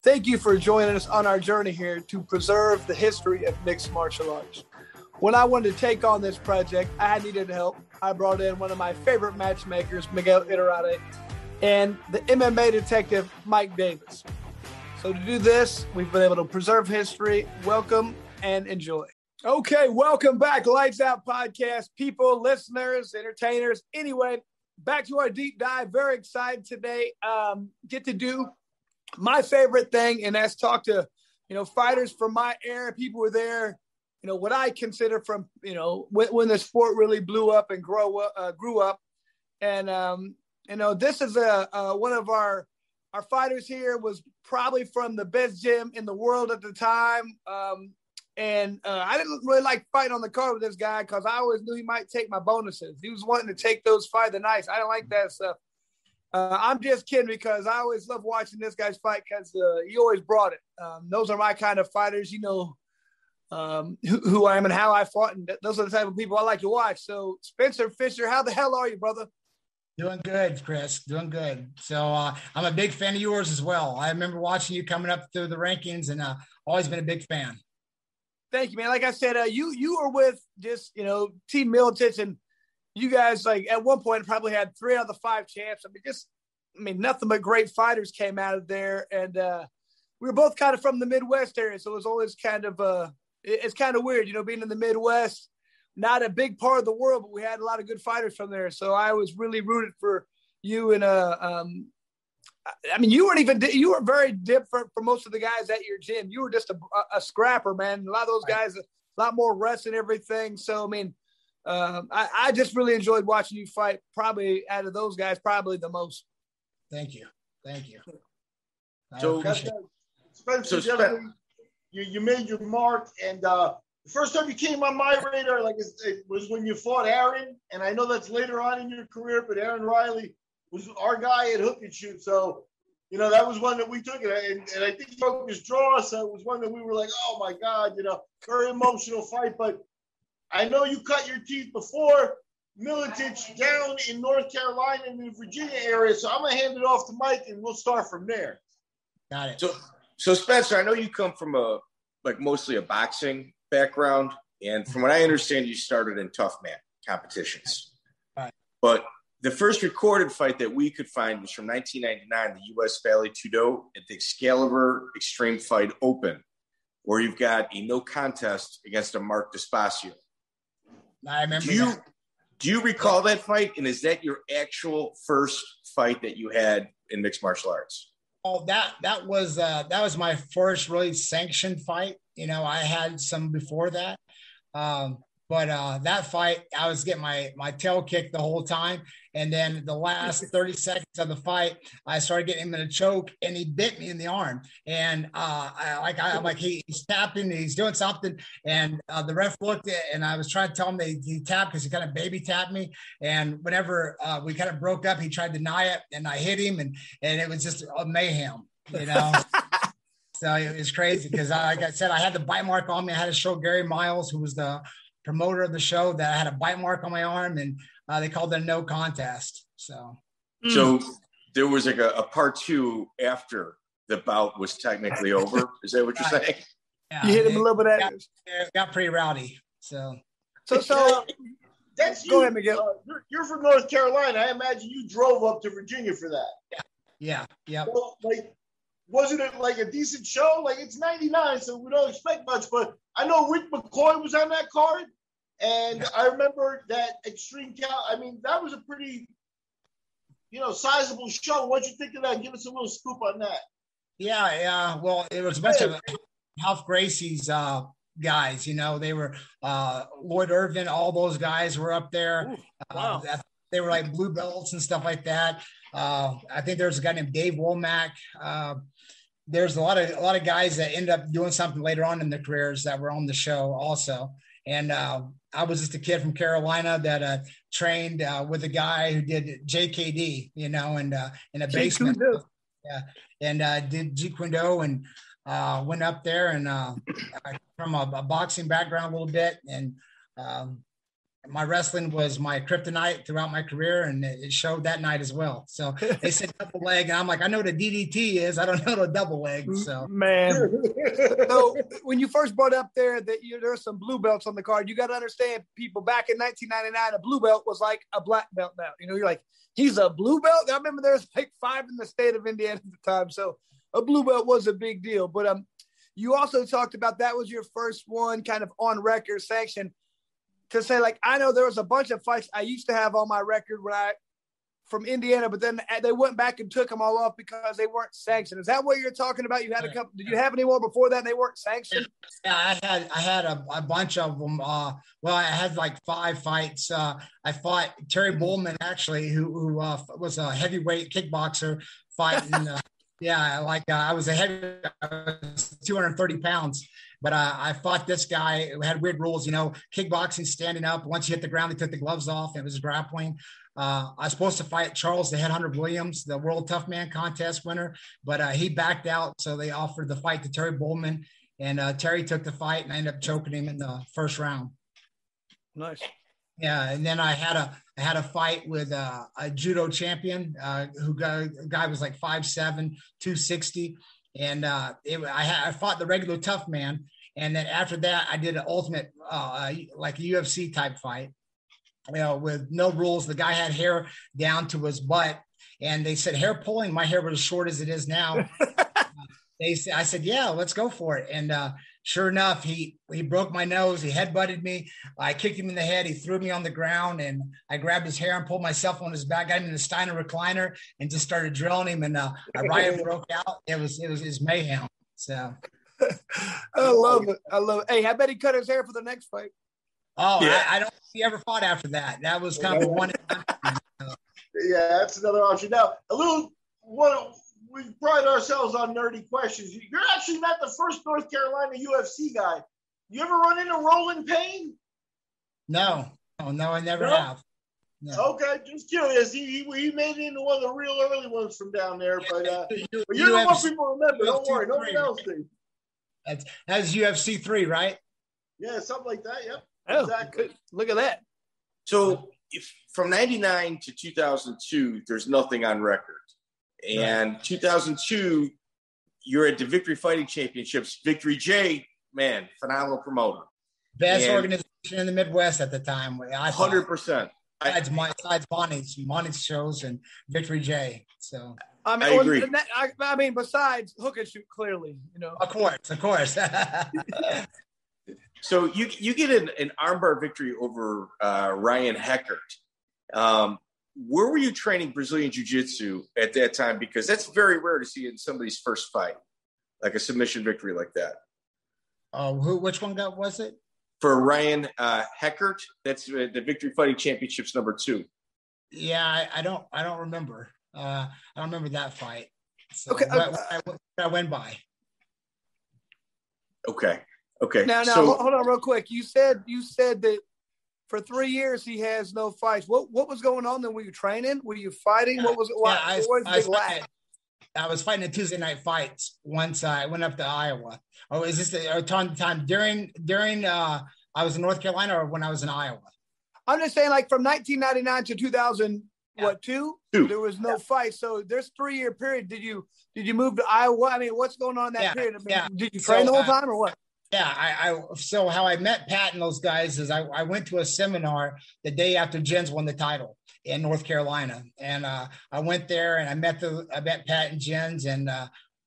Thank you for joining us on our journey here to preserve the history of mixed martial arts. When I wanted to take on this project, I needed help. I brought in one of my favorite matchmakers, Miguel Iturrate, and the MMA detective, Mike Davis. So to do this, we've been able to preserve history. Welcome and enjoy. Okay, welcome back, Lights Out Podcast, people, listeners, entertainers. Anyway, back to our deep dive. Very excited today. Get to do my favorite thing, and that's talk to, fighters from my era. People were there, what I consider from, when the sport really blew up and grew up. And, this is one of our fighters here was probably from the best gym in the world at the time. I didn't really like fighting on the card with this guy because I always knew he might take my bonuses. He was wanting to take those fight the nights. I didn't like that stuff. I'm just kidding because I always love watching this guy's fight because he always brought it. Those are my kind of fighters, who I am and how I fought. And those are the type of people I like to watch. So, Spencer Fisher, how the hell are you, brother? Doing good, Chris. Doing good. So I'm a big fan of yours as well. I remember watching you coming up through the rankings and always been a big fan. Thank you, man. Like I said, you were with just, Team Miletich, and you guys, like, at one point probably had 3 out of the 5 champs. Nothing but great fighters came out of there. And we were both kind of from the Midwest area. So it was always kind of, it's kind of weird, being in the Midwest, not a big part of the world, but we had a lot of good fighters from there. So I was really rooted for you. And, you were very different from most of the guys at your gym. You were just a scrapper, man. A lot of those guys, a lot more rests and everything. So, I just really enjoyed watching you fight, probably out of those guys, probably the most. Thank you. So, Spencer, you made your mark, and the first time you came on my radar, it was when you fought Aaron, and I know that's later on in your career, but Aaron Riley was our guy at Hook and Shoot. So, that was one that we took it, and I think he broke his draw, so it was one that we were like, oh my God, very emotional fight, but I know you cut your teeth before Miletich down in North Carolina and the Virginia area, so I'm going to hand it off to Mike, and we'll start from there. Got it. So Spencer, I know you come from mostly a boxing background, and from what I understand, you started in tough man competitions. Right. But the first recorded fight that we could find was from 1999, the U.S. Valley Tito at the Excalibur Extreme Fight Open, where you've got a no contest against a Mark Despacio. I remember that. Do you recall that fight? And is that your actual first fight that you had in mixed martial arts? Oh, that was my first really sanctioned fight. I had some before that. But that fight, I was getting my tail kicked the whole time. And then the last 30 seconds of the fight, I started getting him in a choke, and he bit me in the arm. And I'm like, he's tapping, he's doing something. And the ref looked at, and I was trying to tell him that he tapped because he kind of baby tapped me. And whenever we kind of broke up, he tried to deny it, and I hit him, and it was just a mayhem, So it was crazy because, like I said, I had the bite mark on me. I had to show Gary Miles, who was the promoter of the show, that I had a bite mark on my arm, and they called it a no contest. So there was a part 2 after the bout was technically over. Is that what you're saying? Yeah, you hit him a little bit at it. Got pretty rowdy. So that's you. Go ahead, Miguel. You're from North Carolina. I imagine you drove up to Virginia for that. Yeah. Well, wasn't it like a decent show? It's 99, so we don't expect much. But I know Rick McCoy was on that card, and I remember that Extreme Count. That was a pretty, sizable show. What'd you think of that? Give us a little scoop on that. Yeah. Well, it was a bunch of Ralph Gracie's guys. They were Lloyd Irvin. All those guys were up there. Ooh, wow. They were like blue belts and stuff like that. I think there's a guy named Dave Womack. There's a lot of guys that end up doing something later on in their careers that were on the show also. And I was just a kid from Carolina that trained with a guy who did JKD, and in a basement. Yeah, and did Jeet Kune Do, and went up there, and from a boxing background a little bit, and my wrestling was my kryptonite throughout my career, and it showed that night as well. So they said double leg, and I'm like, I know what a DDT is. I don't know what a double leg. So man, so when you first brought up there that there's some blue belts on the card, you got to understand, people, back in 1999, a blue belt was like a black belt now. You're like, he's a blue belt. I remember there's like 5 in the state of Indiana at the time, so a blue belt was a big deal. But you also talked about that was your first one kind of on record sanction. To say, like, I know there was a bunch of fights I used to have on my record from Indiana, but then they went back and took them all off because they weren't sanctioned. Is that what you're talking about? You had a couple. Did you have any more before that and they weren't sanctioned? Yeah, I had a bunch of them. Well, I had like 5 fights. I fought Terry Bullman, actually, who was a heavyweight kickboxer fighting. I was 230 pounds. But I fought this guy who had weird rules, kickboxing, standing up. Once you hit the ground, they took the gloves off. It was grappling. I was supposed to fight Charles the Headhunter Williams, the World Tough Man contest winner, but he backed out. So they offered the fight to Terry Bullman, and Terry took the fight, and I ended up choking him in the first round. Nice. Yeah, and then I had a fight with a judo champion guy was like 5'7", 260. And I fought the regular tough man. And then after that, I did an ultimate, like a UFC type fight, with no rules. The guy had hair down to his butt, and they said hair pulling. My hair was as short as it is now. I said, yeah, let's go for it. And sure enough, he broke my nose. He headbutted me. I kicked him in the head. He threw me on the ground, and I grabbed his hair and pulled myself on his back. Got him in the Steiner recliner and just started drilling him. And a riot broke out. It was mayhem. So I love it. Hey, I bet he cut his hair for the next fight. Oh, yeah. I don't think he ever fought after that. That was kind of a one. Yeah, that's another option. Now, we pride ourselves on nerdy questions. You're actually not the first North Carolina UFC guy. You ever run into Roland Payne? No, I never have. No. Okay, just curious. He made it into one of the real early ones from down there, but you're the one people remember. Don't worry, no one else did. That's UFC 3, right? Yeah, something like that. Yep. Oh, exactly. Look at that. So from 99 to 2002, there's nothing on record. And 2002, you're at the Victory Fighting Championships. Victory J, man, phenomenal promoter. Best organization in the Midwest at the time. 100%. Besides Monte's shows and Victory J. So I agree. I mean, besides hook and shoot, clearly, Of course. So you get an armbar victory over Ryan Heckert. Where were you training Brazilian Jiu-Jitsu at that time? Because that's very rare to see in somebody's first fight, like a submission victory like that. Which one was it? For Ryan Heckert, that's the Victory Fighting Championships #2. Yeah, I don't remember. I don't remember that fight. So okay, what I went by. Okay. Now, so, hold on real quick. You said that for 3 years he has no fights. What was going on then? Were you training? Were you fighting? What was it? I was fighting a Tuesday night fights once I went up to Iowa. Oh, is this the time during I was in North Carolina or when I was in Iowa? I'm just saying, like, from 1999 to 2000, two? There was no fight. So there's 3 year period. Did you move to Iowa? I mean, what's going on in that period? I mean, did you train the whole time or what? Yeah, so how I met Pat and those guys is I went to a seminar the day after Jens won the title in North Carolina, and I went there and I met Pat and Jens, and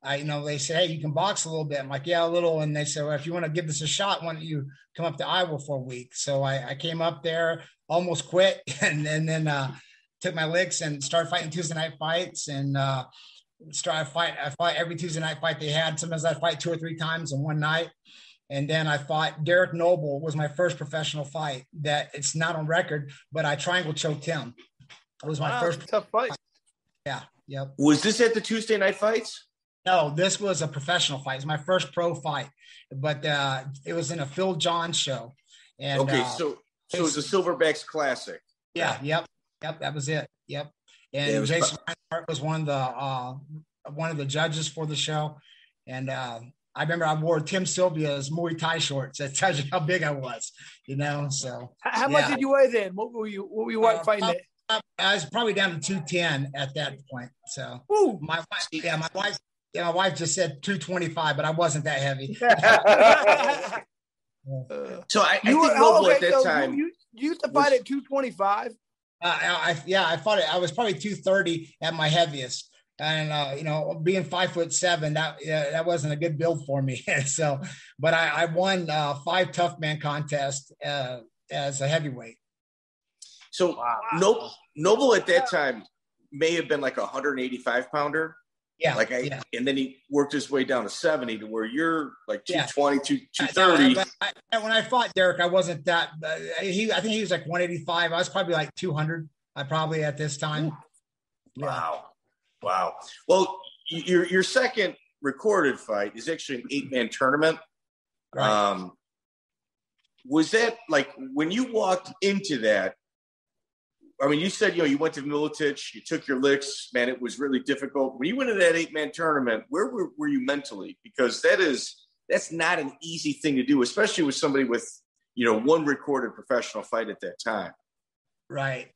they said, hey, you can box a little bit. I'm like, yeah, a little. And they said, well, if you want to give this a shot, why don't you come up to Iowa for a week? So I came up there, almost quit, and then took my licks and started fighting Tuesday night fights, and I fight every Tuesday night fight they had. Sometimes I'd fight 2 or 3 times in one night. And then I fought Derek Noble, was my first professional fight. That it's not on record, but I triangle choked him. It was my first tough fight. Yeah. Yep. Was this at the Tuesday night fights? No, this was a professional fight. It was my first pro fight, but it was in a Phil Johns show. And okay, so it was a Silverbacks Classic. Yeah. Yep. That was it. Yep. And Jason Reinhardt was one of the judges for the show, and I remember I wore Tim Sylvia's Muay Thai shorts. That tells you how big I was, So how much did you weigh then? What were you fighting at? I was probably down to 210 at that point. So my wife just said 225, but I wasn't that heavy. So I think Noble at that time. You used to fight at 225. I fought it. I was probably 230 at my heaviest, and being 5'7", that wasn't a good build for me. So, but I won 5 tough man contests as a heavyweight. So Noble at that time may have been like a 185 pounder. Yeah. And then he worked his way down to 70 to where you're like 220, 230. When I fought Derek, I wasn't that. I think he was like 185. I was probably like 200. I probably at this time. Wow. Well, your second recorded fight is actually an 8-man tournament. Right. Was that like when you walked into that? I mean, you said, you went to Miletich, you took your licks, man, it was really difficult. When you went into that 8-man tournament, where were you mentally? Because that's not an easy thing to do, especially with somebody with, one recorded professional fight at that time. Right.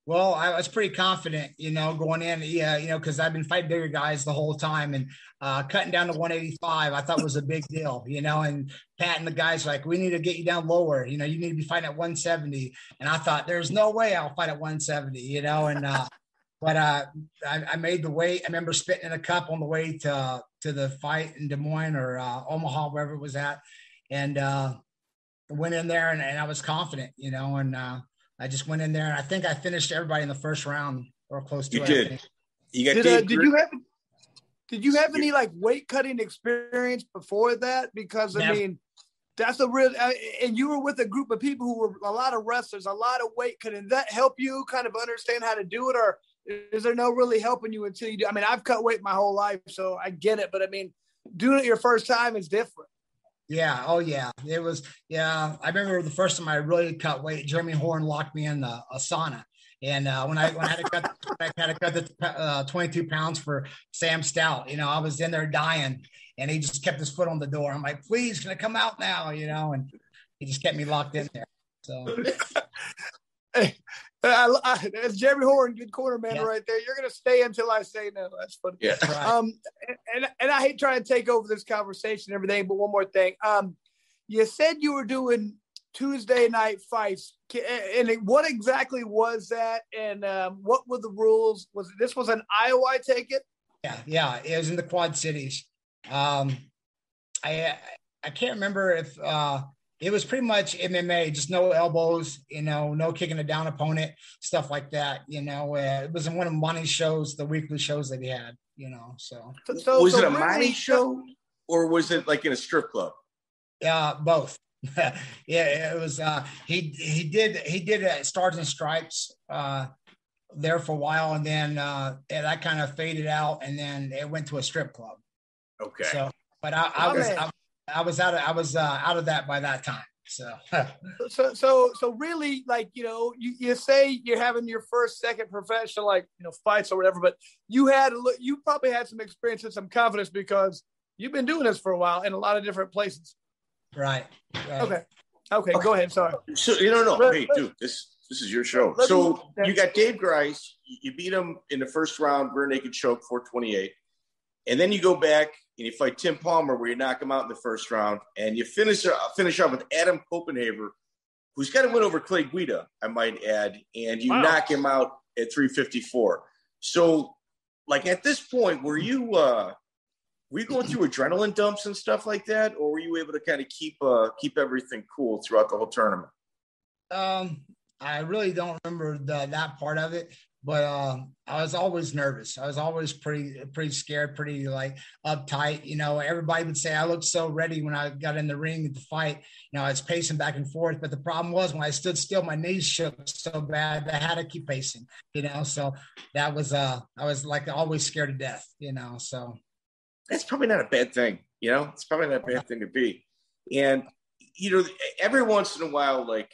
Well, I was pretty confident, going in, because I've been fighting bigger guys the whole time, and cutting down to 185, I thought was a big deal, and Pat and the guys were like, we need to get you down lower. You need to be fighting at 170. And I thought there's no way I'll fight at 170, but I made the weight. I remember spitting in a cup on the way to the fight in Des Moines or Omaha, wherever it was at. And went in there and I was confident, and I just went in there, and I think I finished everybody in the first round or close to it. You did. You got did you have any like weight cutting experience before that? Because I mean, that's a real, and you were with a group of people who were a lot of wrestlers, a lot of weight cutting. Did that help you kind of understand how to do it, or is there no really helping you until you do? I mean, I've cut weight my whole life, so I get it, but I mean, doing it your first time is different. Yeah. Oh, yeah. It was. Yeah. I remember the first time I really cut weight. Jeremy Horn locked me in a sauna, and when I had to cut the 22 pounds for Sam Stout, I was in there dying, and he just kept his foot on the door. I'm like, please, can I come out now? And he just kept me locked in there. So. That's Jeremy Horn, good corner man right there. You're gonna stay until I say no. That's funny. Yeah. Right. And I hate trying to take over this conversation and everything, but one more thing. You said you were doing Tuesday night fights, and what exactly was that? And what were the rules? This was an Iowa, I take it? Yeah. It was in the Quad Cities. I can't remember if. It was pretty much MMA, just no elbows, no kicking a down opponent, stuff like that. It was in one of Monte's shows, the weekly shows that he had, so. Was it a Monte show or was it like in a strip club? Yeah, both. Yeah, it was, he did Stars and Stripes there for a while, and then that kind of faded out, and then it went to a strip club. Okay. So, but I was out of that by that time. So really, like, you say you're having your first, second professional, like, fights or whatever, but you probably had some experience and some confidence because you've been doing this for a while in a lot of different places. Right. Okay. Go ahead. Sorry. So, hey, dude, this is your show. So you got Dave Grice, you beat him in the first round, rear naked choke, 428. And then you go back and you fight Tim Palmer, where you knock him out in the first round, and you finish up with Adam Copenhaver, who's got to win over Clay Guida, I might add, and you knock him out at 354. So, like, at this point, were you going through adrenaline dumps and stuff like that, or were you able to kind of keep everything cool throughout the whole tournament? I really don't remember that part of it. But I was always nervous. I was always pretty scared, pretty like uptight. Everybody would say I looked so ready when I got in the ring at the fight. I was pacing back and forth. But the problem was when I stood still, my knees shook so bad that I had to keep pacing. So that was I was like always scared to death. So that's probably not a bad thing. It's probably not a bad thing to be. And every once in a while, like,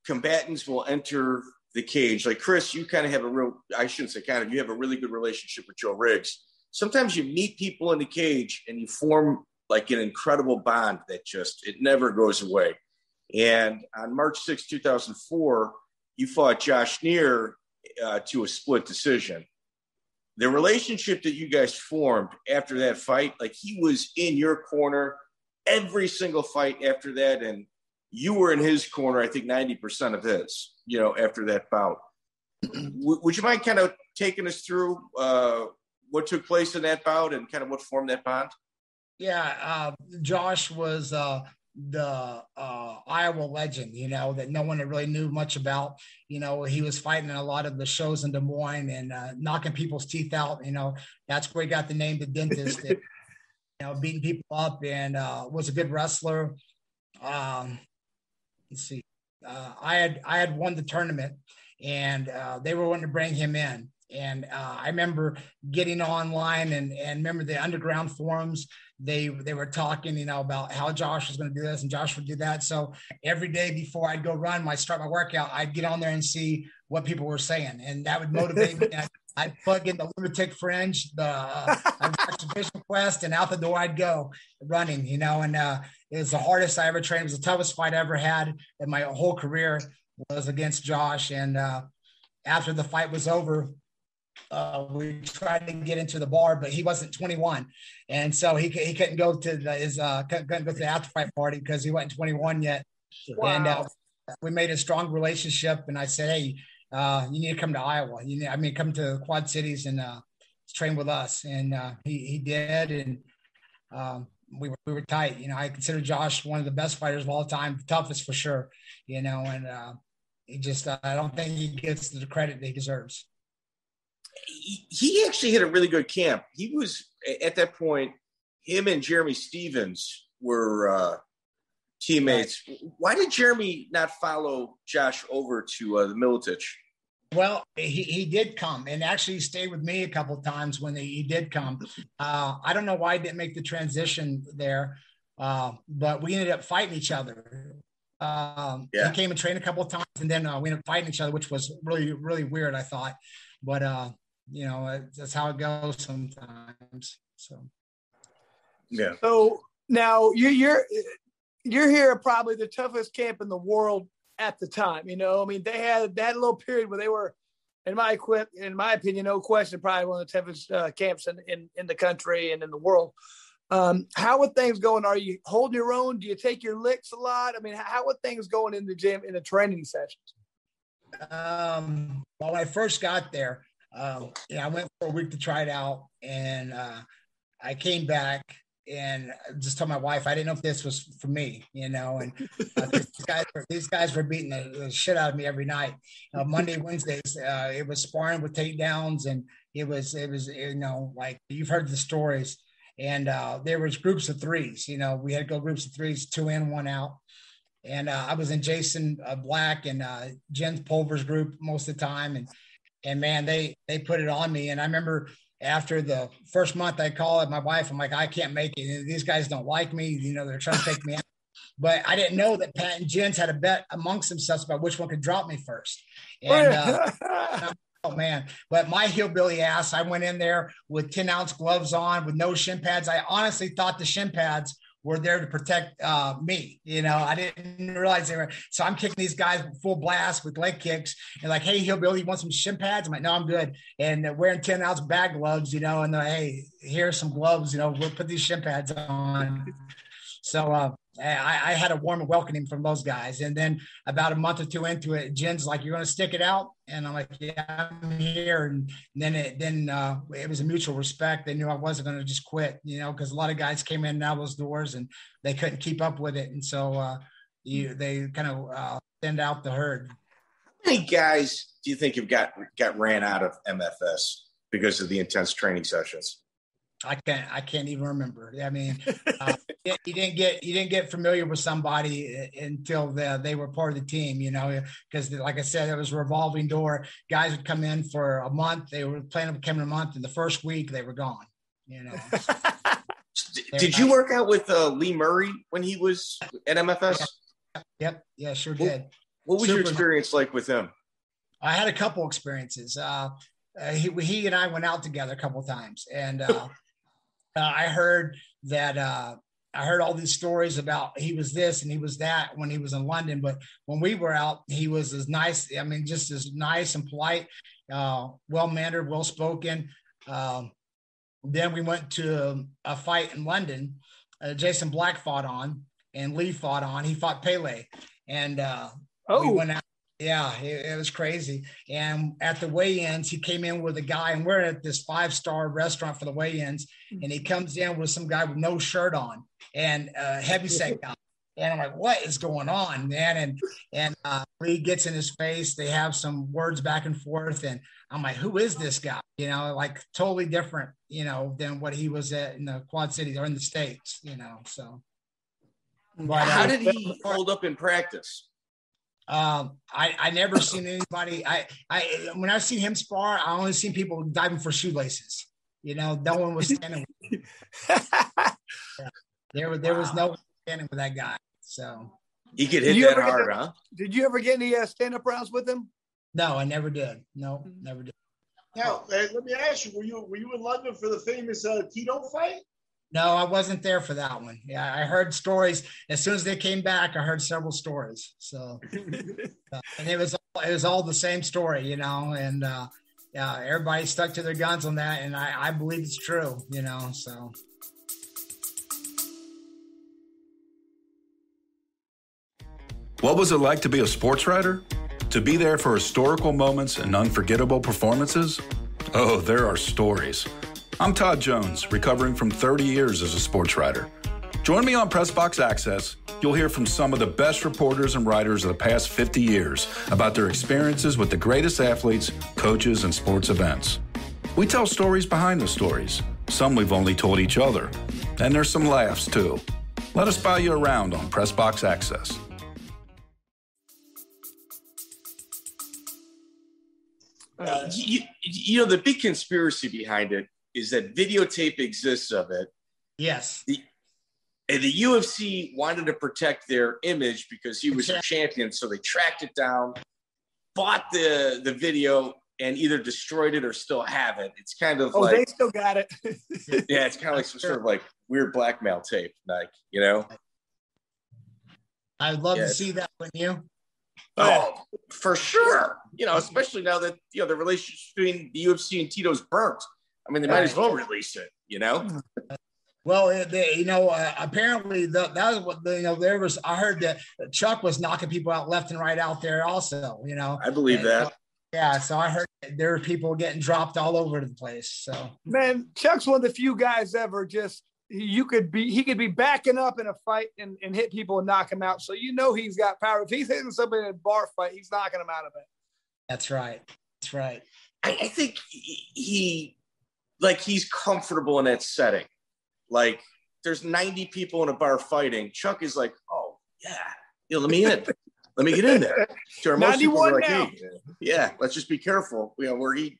combatants will enter the cage. Like, Chris, you kind of have you have a really good relationship with Joe Riggs. sometimes you meet people in the cage and you form like an incredible bond that it never goes away. And on March 6, 2004, you fought Josh Neer to a split decision. The relationship that you guys formed after that fight, like he was in your corner every single fight after that, and you were in his corner, I think 90% of his, after that bout. Would you mind kind of taking us through what took place in that bout and kind of what formed that bond? Yeah, Josh was the Iowa legend, that no one really knew much about. He was fighting in a lot of the shows in Des Moines and knocking people's teeth out. That's where he got the name The Dentist. Beating people up, and was a good wrestler. Let's see. I had won the tournament, and they were wanting to bring him in. And I remember getting online and remember the underground forums. They were talking, about how Josh was going to do this and Josh would do that. So every day before I'd go run, start my workout, I'd get on there and see what people were saying, and that would motivate me. I'd plug in the Lunatic Fringe, I'd watch Vision Quest, and out the door I'd go running, and it was the hardest I ever trained. It was the toughest fight I ever had in my whole career was against Josh. And after the fight was over, we tried to get into the bar, but he wasn't 21, and so he couldn't go to couldn't go to the after fight party because he wasn't 21 yet. Wow. And we made a strong relationship, and I said, hey, you need to come to Iowa. Come to the Quad Cities and train with us. And he did, and we were tight. I consider Josh one of the best fighters of all time, the toughest for sure. And he just I don't think he gets the credit that he deserves. He actually hit a really good camp. He was at that point. Him and Jeremy Stevens were teammates. Right. Why did Jeremy not follow Josh over to the Miletich? Well, he did come and actually stayed with me a couple of times when he did come. I don't know why he didn't make the transition there, but we ended up fighting each other. He came and trained a couple of times, and then we ended up fighting each other, which was really, really weird, I thought. But, that's how it goes sometimes. So, yeah. So now you're here at probably the toughest camp in the world at the time. They had that little period where they were, in my opinion, no question, probably one of the toughest camps in the country and in the world. How are things going? Are you holding your own? Do you take your licks a lot? How are things going in the gym in the training sessions? Well, when I first got there, I went for a week to try it out, and I came back and just told my wife I didn't know if this was for me, and these guys were beating the shit out of me every night. Monday, Wednesdays, it was sparring with takedowns, and it was like you've heard the stories. And there was groups of threes. We had to go groups of threes, 2 in, 1 out. And I was in Jason Black and Jen Pulver's group most of the time. And man, they put it on me. And I remember after the first month, I called my wife. I'm like, I can't make it. These guys don't like me. They're trying to take me out. But I didn't know that Pat and Jens had a bet amongst themselves about which one could drop me first. And oh man, but my hillbilly ass, I went in there with 10-ounce gloves on with no shin pads. I honestly thought the shin pads were there to protect me. I didn't realize they were. So I'm kicking these guys full blast with leg kicks and like, hey, hillbilly, you want some shin pads? I'm like, no, I'm good. And wearing 10-ounce bag gloves, and they're, hey, here's some gloves, we'll put these shin pads on. So I had a warm welcoming from those guys. And then about a month or two into it, Jen's like, you're going to stick it out? And I'm like, yeah, I'm here. And then it was a mutual respect. They knew I wasn't going to just quit, because a lot of guys came in and out those doors and they couldn't keep up with it. And so they kind of thinned out the herd. How many guys do you think have got ran out of MFS because of the intense training sessions? I can't even remember. You didn't get familiar with somebody until they were part of the team, because like I said, it was a revolving door. Guys would come in for a month. They were planning on coming a month, and the first week they were gone, Did you work out with Lee Murray when he was at MFS? Yep. Yeah, sure did. What was your experience like with him? I had a couple experiences. he and I went out together a couple of times, and I heard that. I heard all these stories about he was this and he was that when he was in London, but when we were out, he was as nice. I mean, just as nice and polite, well-mannered, well-spoken. Then we went to a fight in London. Jason Black fought on, and Lee fought on. He fought Pele, and we went out. Yeah, it was crazy. And at the weigh-ins, he came in with a guy, and we're at this 5-star restaurant for the weigh-ins, and he comes in with some guy with no shirt on and a heavyset guy. And I'm like, what is going on, man? And Lee gets in his face. They have some words back and forth, and I'm like, who is this guy? You know, like totally different, you know, than what he was at in the Quad Cities or in the States, you know. So, but how did he hold up in practice? I never seen anybody. When I seen him spar, I only seen people diving for shoelaces. You know, no one was standing with him. There was no one standing with that guy. So he could hit that hard, huh? Did you ever get any stand-up rounds with him? No, I never did. No, never did. Now, let me ask you: Were you in London for the famous Tito fight? No, I wasn't there for that one. Yeah, I heard stories. As soon as they came back, I heard several stories. So, and it was all the same story, you know. And yeah, everybody stuck to their guns on that, and I believe it's true, you know. So. What was it like to be a sports writer? To be there for historical moments and unforgettable performances? Oh, there are stories. I'm Todd Jones, recovering from 30 years as a sports writer. Join me on Pressbox Access. You'll hear from some of the best reporters and writers of the past 50 years about their experiences with the greatest athletes, coaches, and sports events. We tell stories behind the stories. Some we've only told each other. And there's some laughs, too. Let us buy you around on Pressbox Access. You know, the big conspiracy behind it is that videotape exists of it. Yes. And the UFC wanted to protect their image because he was a champion. So they tracked it down, bought the video, and either destroyed it or still have it. It's kind of like. They still got it. Yeah, it's kind of like some sort of like weird blackmail tape, like, you know? I'd love to see that, wouldn't you? Oh, for sure. You know, especially now that, you know, the relationship between the UFC and Tito's burnt. I mean, they might as well release it, you know? Well, you know, apparently that was what, you know, I heard that Chuck was knocking people out left and right out there also, you know? I believe that. Yeah. So I heard there were people getting dropped all over the place. So, man, Chuck's one of the few guys ever he could be backing up in a fight and hit people and knock them out. So, you know, he's got power. If he's hitting somebody in a bar fight, he's knocking them out of it. That's right. That's right. I think he's comfortable in that setting. Like, there's 90 people in a bar fighting. Chuck is like, oh, yeah, you know, let me in. Let me get in there. So most people are like, hey, yeah, let's just be careful, you know, where he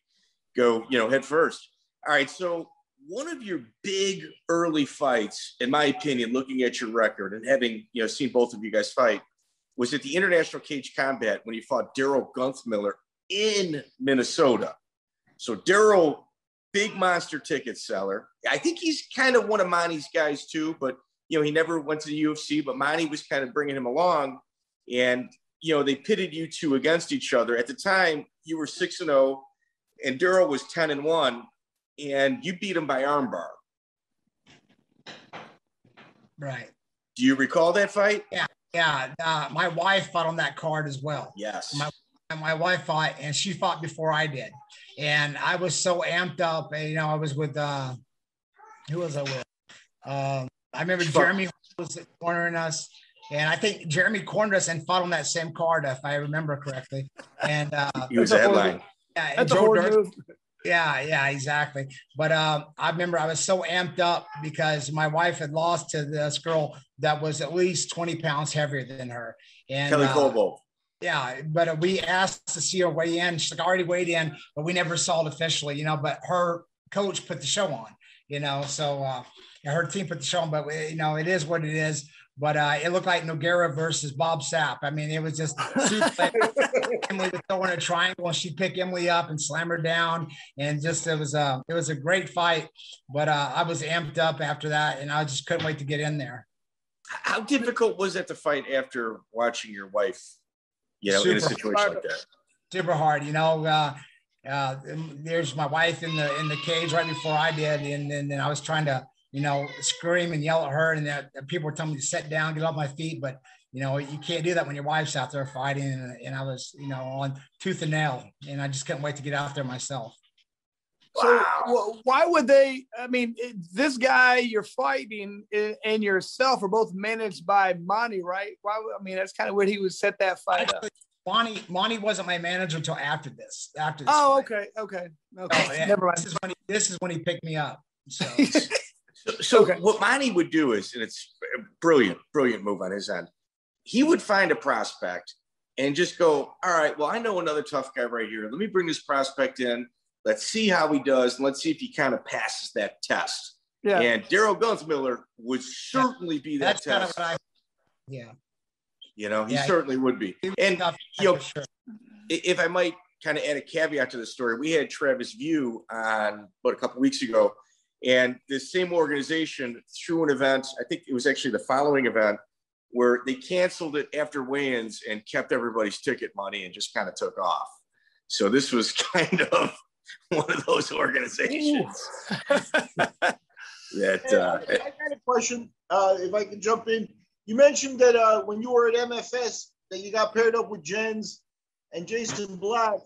go, you know, head first. All right, so one of your big early fights, in my opinion, looking at your record and having, you know, seen both of you guys fight, was at the International Cage Combat when you fought Daryl Gunsmiller in Minnesota. So Daryl, big monster ticket seller. I think he's kind of one of Monte's guys too, but, you know, he never went to the UFC, but Monte was kind of bringing him along. And, you know, they pitted you two against each other. At the time, you were 6-0 and Daryl was 10-1, and you beat him by armbar. Right. Do you recall that fight? Yeah. Yeah. My wife fought on that card as well. Yes. My wife fought, and she fought before I did. And I was so amped up. And, you know, I was with, who was I with? I remember Jeremy was cornering us. And I think Jeremy cornered us and fought on that same card, if I remember correctly. And he was a headline. Yeah, that's a hard move. Yeah, exactly. But I remember I was so amped up because my wife had lost to this girl that was at least 20 pounds heavier than her. And Kelly Colbo. Yeah, but we asked to see her weigh in. She's like, I already weighed in, but we never saw it officially, you know, but her coach put the show on. So her team put the show on, but it is what it is. But it looked like Nogueira versus Bob Sapp. I mean, it was just Emily was throwing a triangle and she'd pick Emily up and slam her down. And just, it was a great fight, but I was amped up after that and I just couldn't wait to get in there. How difficult was that to fight after watching your wife, in a situation like that? Super hard, there's my wife in the cage right before I did. And then I was trying to, scream and yell at her, and that people were telling me to sit down, get off my feet. But, you can't do that when your wife's out there fighting. And I was, on tooth and nail, and I just couldn't wait to get out there myself. So why would they, this guy you're fighting and yourself are both managed by Monte, right? That's kind of weird he would set that fight up. Monte wasn't my manager until after this. Oh, fight. Okay. Oh, yeah. Never mind. This is when he picked me up. So okay. What Monte would do is, and it's a brilliant move on his end, he would find a prospect and just go, all right, well, I know another tough guy right here. Let me bring this prospect in. Let's see how he does, and let's see if he kind of passes that test. Yeah. And Daryl Gunsmiller would certainly be that test. Kind of what he certainly would be. And, if I might kind of add a caveat to the story, we had Travis View on a couple weeks ago, and this same organization threw an event, I think it was actually the following event, where they canceled it after weigh-ins and kept everybody's ticket money and just kind of took off. So this was kind of one of those organizations. I got a question, if I can jump in. You mentioned that when you were at MFS that you got paired up with Jens and Jason Black.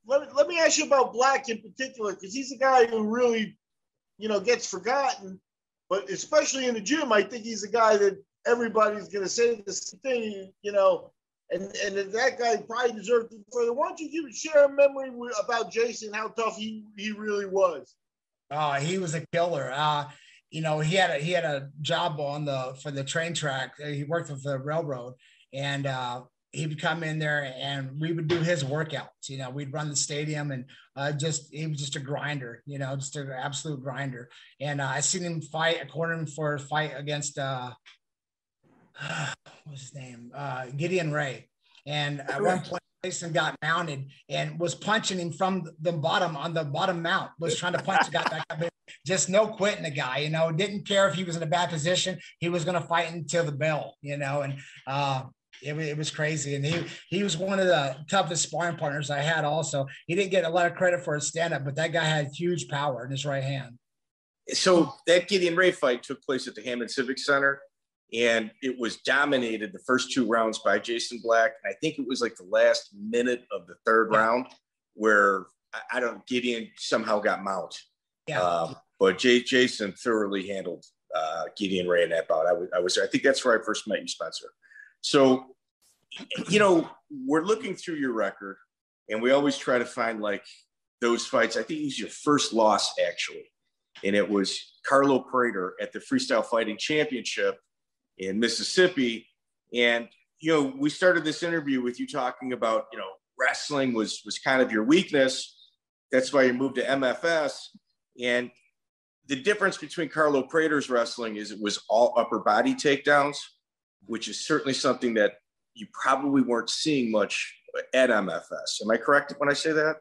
Let me ask you about Black in particular, because he's a guy who really, gets forgotten. But especially in the gym, I think he's a guy that everybody's going to say this thing, and that guy probably deserved it further. Why don't you share a memory about Jason, how tough he really was? He was a killer. He had a job for the train track. He worked with the railroad, and he would come in there and we would do his workouts. We'd run the stadium, and he was just a grinder. Just an absolute grinder. And I seen him fight, according for a fight against what's his name, Gideon Ray. And at one point, Jason got mounted and was punching him from the bottom on the bottom mount, was trying to punch the guy back up. Just no quitting the guy, didn't care if he was in a bad position. He was going to fight until the bell, and it was crazy. And he was one of the toughest sparring partners I had also. He didn't get a lot of credit for his stand-up, but that guy had huge power in his right hand. So that Gideon Ray fight took place at the Hammond Civic Center, and it was dominated the first two rounds by Jason Black. I think it was like the last minute of the third round where Gideon somehow got mount. Yeah. But Jason thoroughly handled Gideon Ray in that bout. I was there. I think that's where I first met you, Spencer. So, we're looking through your record, and we always try to find like those fights. I think it was your first loss actually, and it was Carlo Prater at the Freestyle Fighting Championship in Mississippi. And, we started this interview with you talking about, wrestling was kind of your weakness. That's why you moved to MFS. And the difference between Carlo Prater's wrestling is it was all upper body takedowns, which is certainly something that you probably weren't seeing much at MFS. Am I correct when I say that?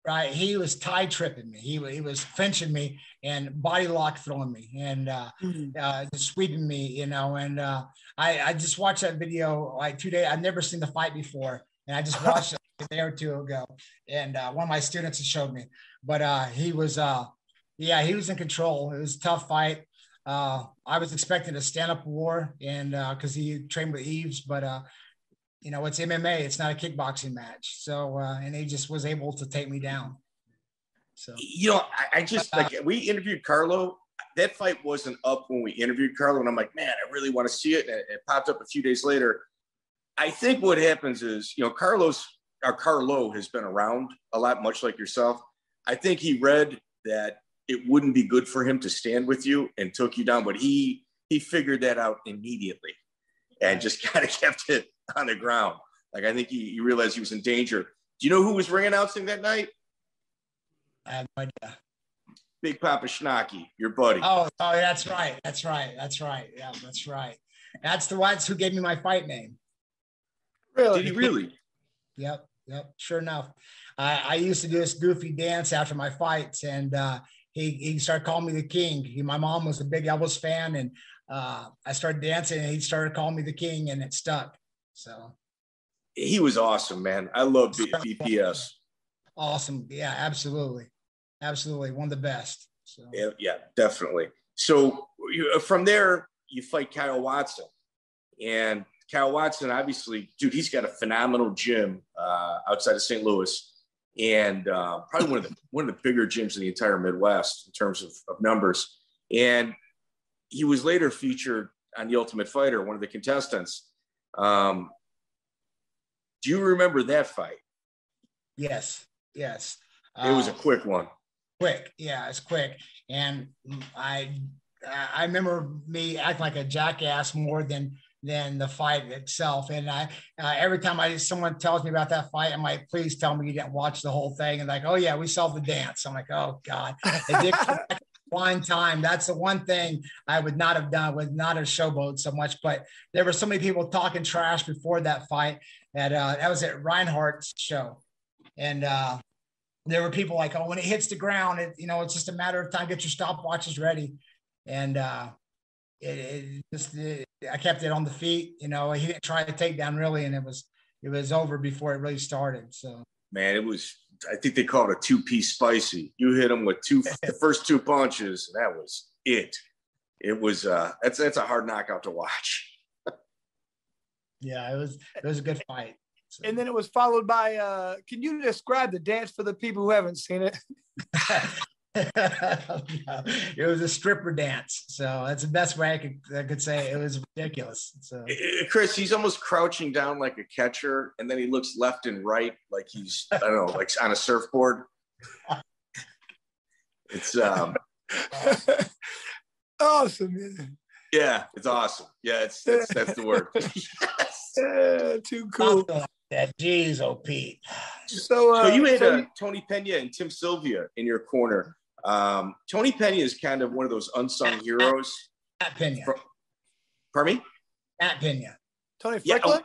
Right. He was tie tripping me. He was finching me and body lock throwing me and just sweeping me, and I just watched that video like 2 days. I've never seen the fight before. And I just watched it a day or two ago. And one of my students had showed me, but he was in control. It was a tough fight. I was expecting a stand-up war, and because he trained with Eves, but it's MMA. It's not a kickboxing match. So, and he just was able to take me down. So, I just we interviewed Carlo. That fight wasn't up when we interviewed Carlo, and I'm like, man, I really want to see it. And it popped up a few days later. I think what happens is, Carlo has been around a lot, much like yourself. I think he read that it wouldn't be good for him to stand with you and took you down, but he figured that out immediately and just kind of kept it on the ground. Like, I think he realized he was in danger. Do you know who was ring announcing that night? I have no idea. Big Poppa Schnake, your buddy. Oh, that's right. Yeah, that's right. That's the ones who gave me my fight name. Really? Did he really? Yep. Sure enough. I used to do this goofy dance after my fights, and he started calling me the king. My mom was a big Elvis fan, and I started dancing, and he started calling me the king, and it stuck. So he was awesome, man. I love BPS. Awesome. Yeah, absolutely. One of the best. So. Yeah, definitely. So from there, you fight Kyle Watson. And Kyle Watson, obviously, dude, he's got a phenomenal gym outside of St. Louis. And probably one of the bigger gyms in the entire Midwest in terms of numbers. And he was later featured on The Ultimate Fighter, one of the contestants. Do you remember that fight? Yes. It was a quick one. It's quick. And I remember me acting like a jackass more than the fight itself. And I every time someone tells me about that fight, I'm like, please tell me you didn't watch the whole thing. And like, oh yeah, we saw the dance. I'm like, oh God. It did one time. That's the one thing I would not have done, would not have showboat so much. But there were so many people talking trash before that fight. That was at Reinhardt's show. And there were people like, oh, when it hits the ground, it's just a matter of time. Get your stopwatches ready. And I kept it on the feet. He didn't try to take down really, and it was over before it really started. So man, I think they called it a 2-piece spicy. You hit him with the first 2 punches, and that was it. It was that's a hard knockout to watch. Yeah, it was a good fight. So. And then it was followed by, can you describe the dance for the people who haven't seen it? It was a stripper dance. So that's the best way I could say it. It was ridiculous. So Chris, he's almost crouching down like a catcher, and then he looks left and right like he's, I don't know, like on a surfboard. It's awesome, man. Yeah, it's awesome. Yeah, that's the word. Yes. Too cool. That jeez, oh Pete. So you had Tony Pena and Tim Sylvia in your corner. Tony Pena is kind of one of those unsung heroes. Matt Pena. Pardon me? Matt Pena. Tony Franklin?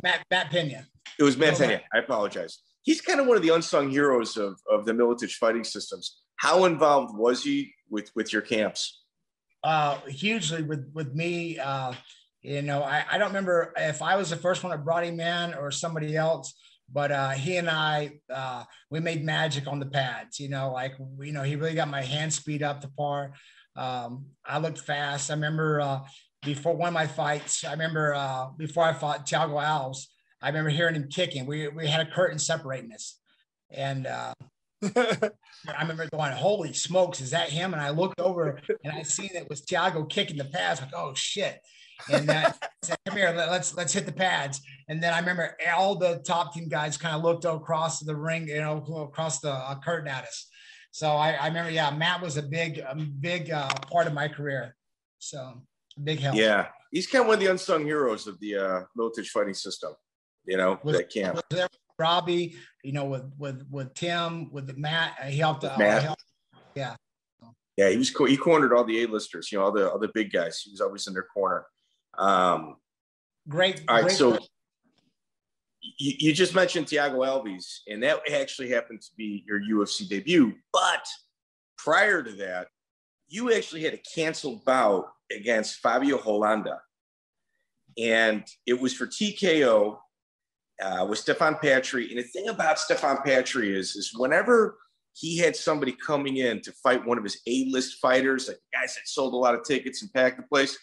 Matt Pena. It was Matt Pena. I apologize. He's kind of one of the unsung heroes of the Miletich Fighting Systems. How involved was he with your camps? Hugely with me. I don't remember if I was the first one that brought him in or somebody else, but he and I, we made magic on the pads. He really got my hand speed up to par. I looked fast. I remember before one of my fights, before I fought Thiago Alves, I remember hearing him kicking. We had a curtain separating us. And I remember going, holy smokes, is that him? And I looked over and I seen it was Thiago kicking the pads. Like, oh shit. And I said, come here, let's hit the pads. And then I remember all the top team guys kind of looked across the ring, across the curtain at us. So I remember, Matt was a big part of my career. So big help. Yeah, he's kind of one of the unsung heroes of the Miletich Fighting System. That camp. Robbie, with Tim, with Matt, he helped. Matt. Yeah. Yeah, he cornered all the A-listers, all the big guys. He was always in their corner. Great. All right, great so you just mentioned Thiago Alves, and that actually happened to be your UFC debut. But prior to that, you actually had a canceled bout against Fabio Holanda, and it was for TKO with Stefan Patry. And the thing about Stefan Patry is whenever he had somebody coming in to fight one of his A-list fighters, like the guys that sold a lot of tickets and packed the place,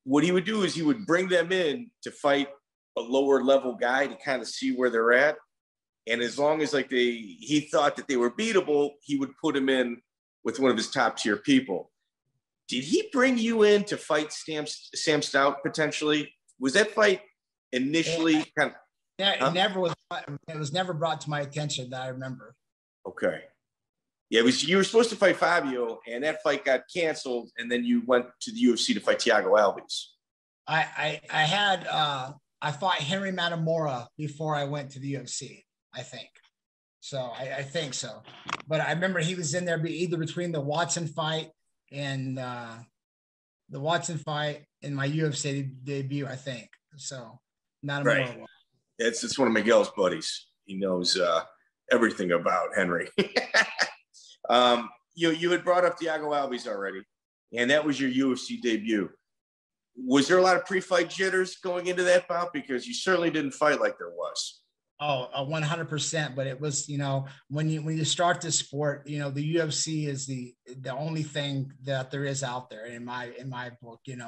what he would do is he would bring them in to fight a lower level guy to kind of see where they're at. And as long as he thought that they were beatable, he would put him in with one of his top tier people. Did he bring you in to fight Sam Stout potentially? Was that fight initially kind of? Yeah, it was never brought to my attention that I remember. Okay. Yeah, you were supposed to fight Fabio, and that fight got canceled, and then you went to the UFC to fight Thiago Alves. I fought Henry Matamora before I went to the UFC, I think. So I think so. But I remember he was in there either between the Watson fight and my UFC debut, I think. So not a right. It's one of Miguel's buddies. He knows everything about Henry. You had brought up Thiago Alves already, and that was your UFC debut. Was there a lot of pre-fight jitters going into that bout? Because you certainly didn't fight like there was. Oh, 100%. But it was, when you start this sport, the UFC is the only thing that there is out there in my book. The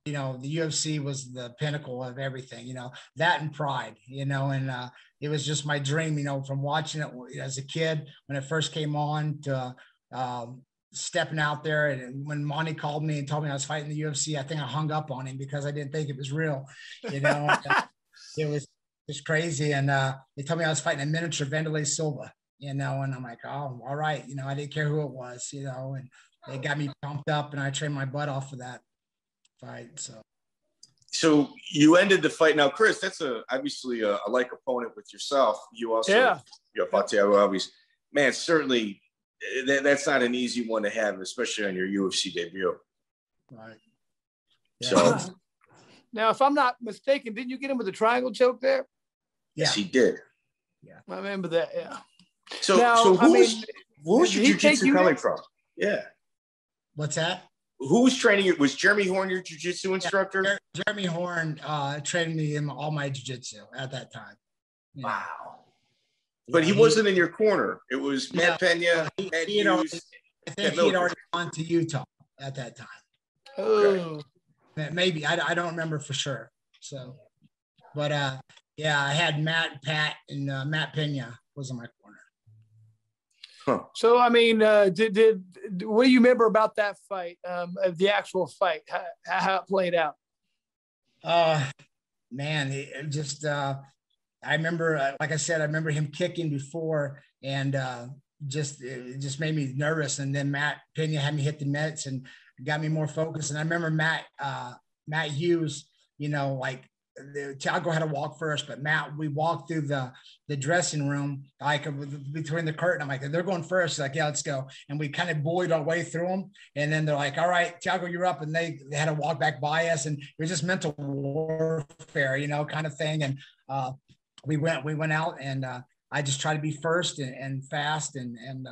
UFC was the pinnacle of everything. That and Pride. And it was just my dream. From watching it as a kid when it first came on to stepping out there. And when Monte called me and told me I was fighting the UFC, I think I hung up on him because I didn't think it was real. It was just crazy. And they told me I was fighting a miniature Vanderlei Silva, and I'm like, oh, all right. I didn't care who it was, and they got me pumped up and I trained my butt off for that fight. So you ended the fight. Now, Chris, that's obviously a like opponent with yourself. You also, fought Thiago Alves. Man, certainly that's not an easy one to have, especially on your UFC debut. Right. Yeah. So now, if I'm not mistaken, didn't you get him with a triangle choke there? Yes, he did. Yeah, I remember that. Yeah. So who's your jiu-jitsu coming from? Yeah. What's that? Who was training you? Was Jeremy Horn your jiu-jitsu instructor? Yeah, Jeremy Horn trained me in all my jiu-jitsu at that time. Yeah. Wow. But he wasn't in your corner. It was Matt Pena. I think he had already gone to Utah at that time. Oh. Maybe. I don't remember for sure. So, but I had Matt, Pat, and Matt Pena was in my corner. Huh. So, what do you remember about that fight, the actual fight, how it played out? Man, it just, I remember, like I said, I remember him kicking before, and it just made me nervous. And then Matt Pena had me hit the mitts and got me more focused. And I remember Matt Hughes, Thiago had to walk first, but we walked through the dressing room, between the curtain. I'm like, they're going first. Like, yeah, let's go. And we kind of bullied our way through them. And then they're like, all right, Thiago, you're up. And they had to walk back by us. And it was just mental warfare, kind of thing. And we went out, and I just tried to be first and fast. And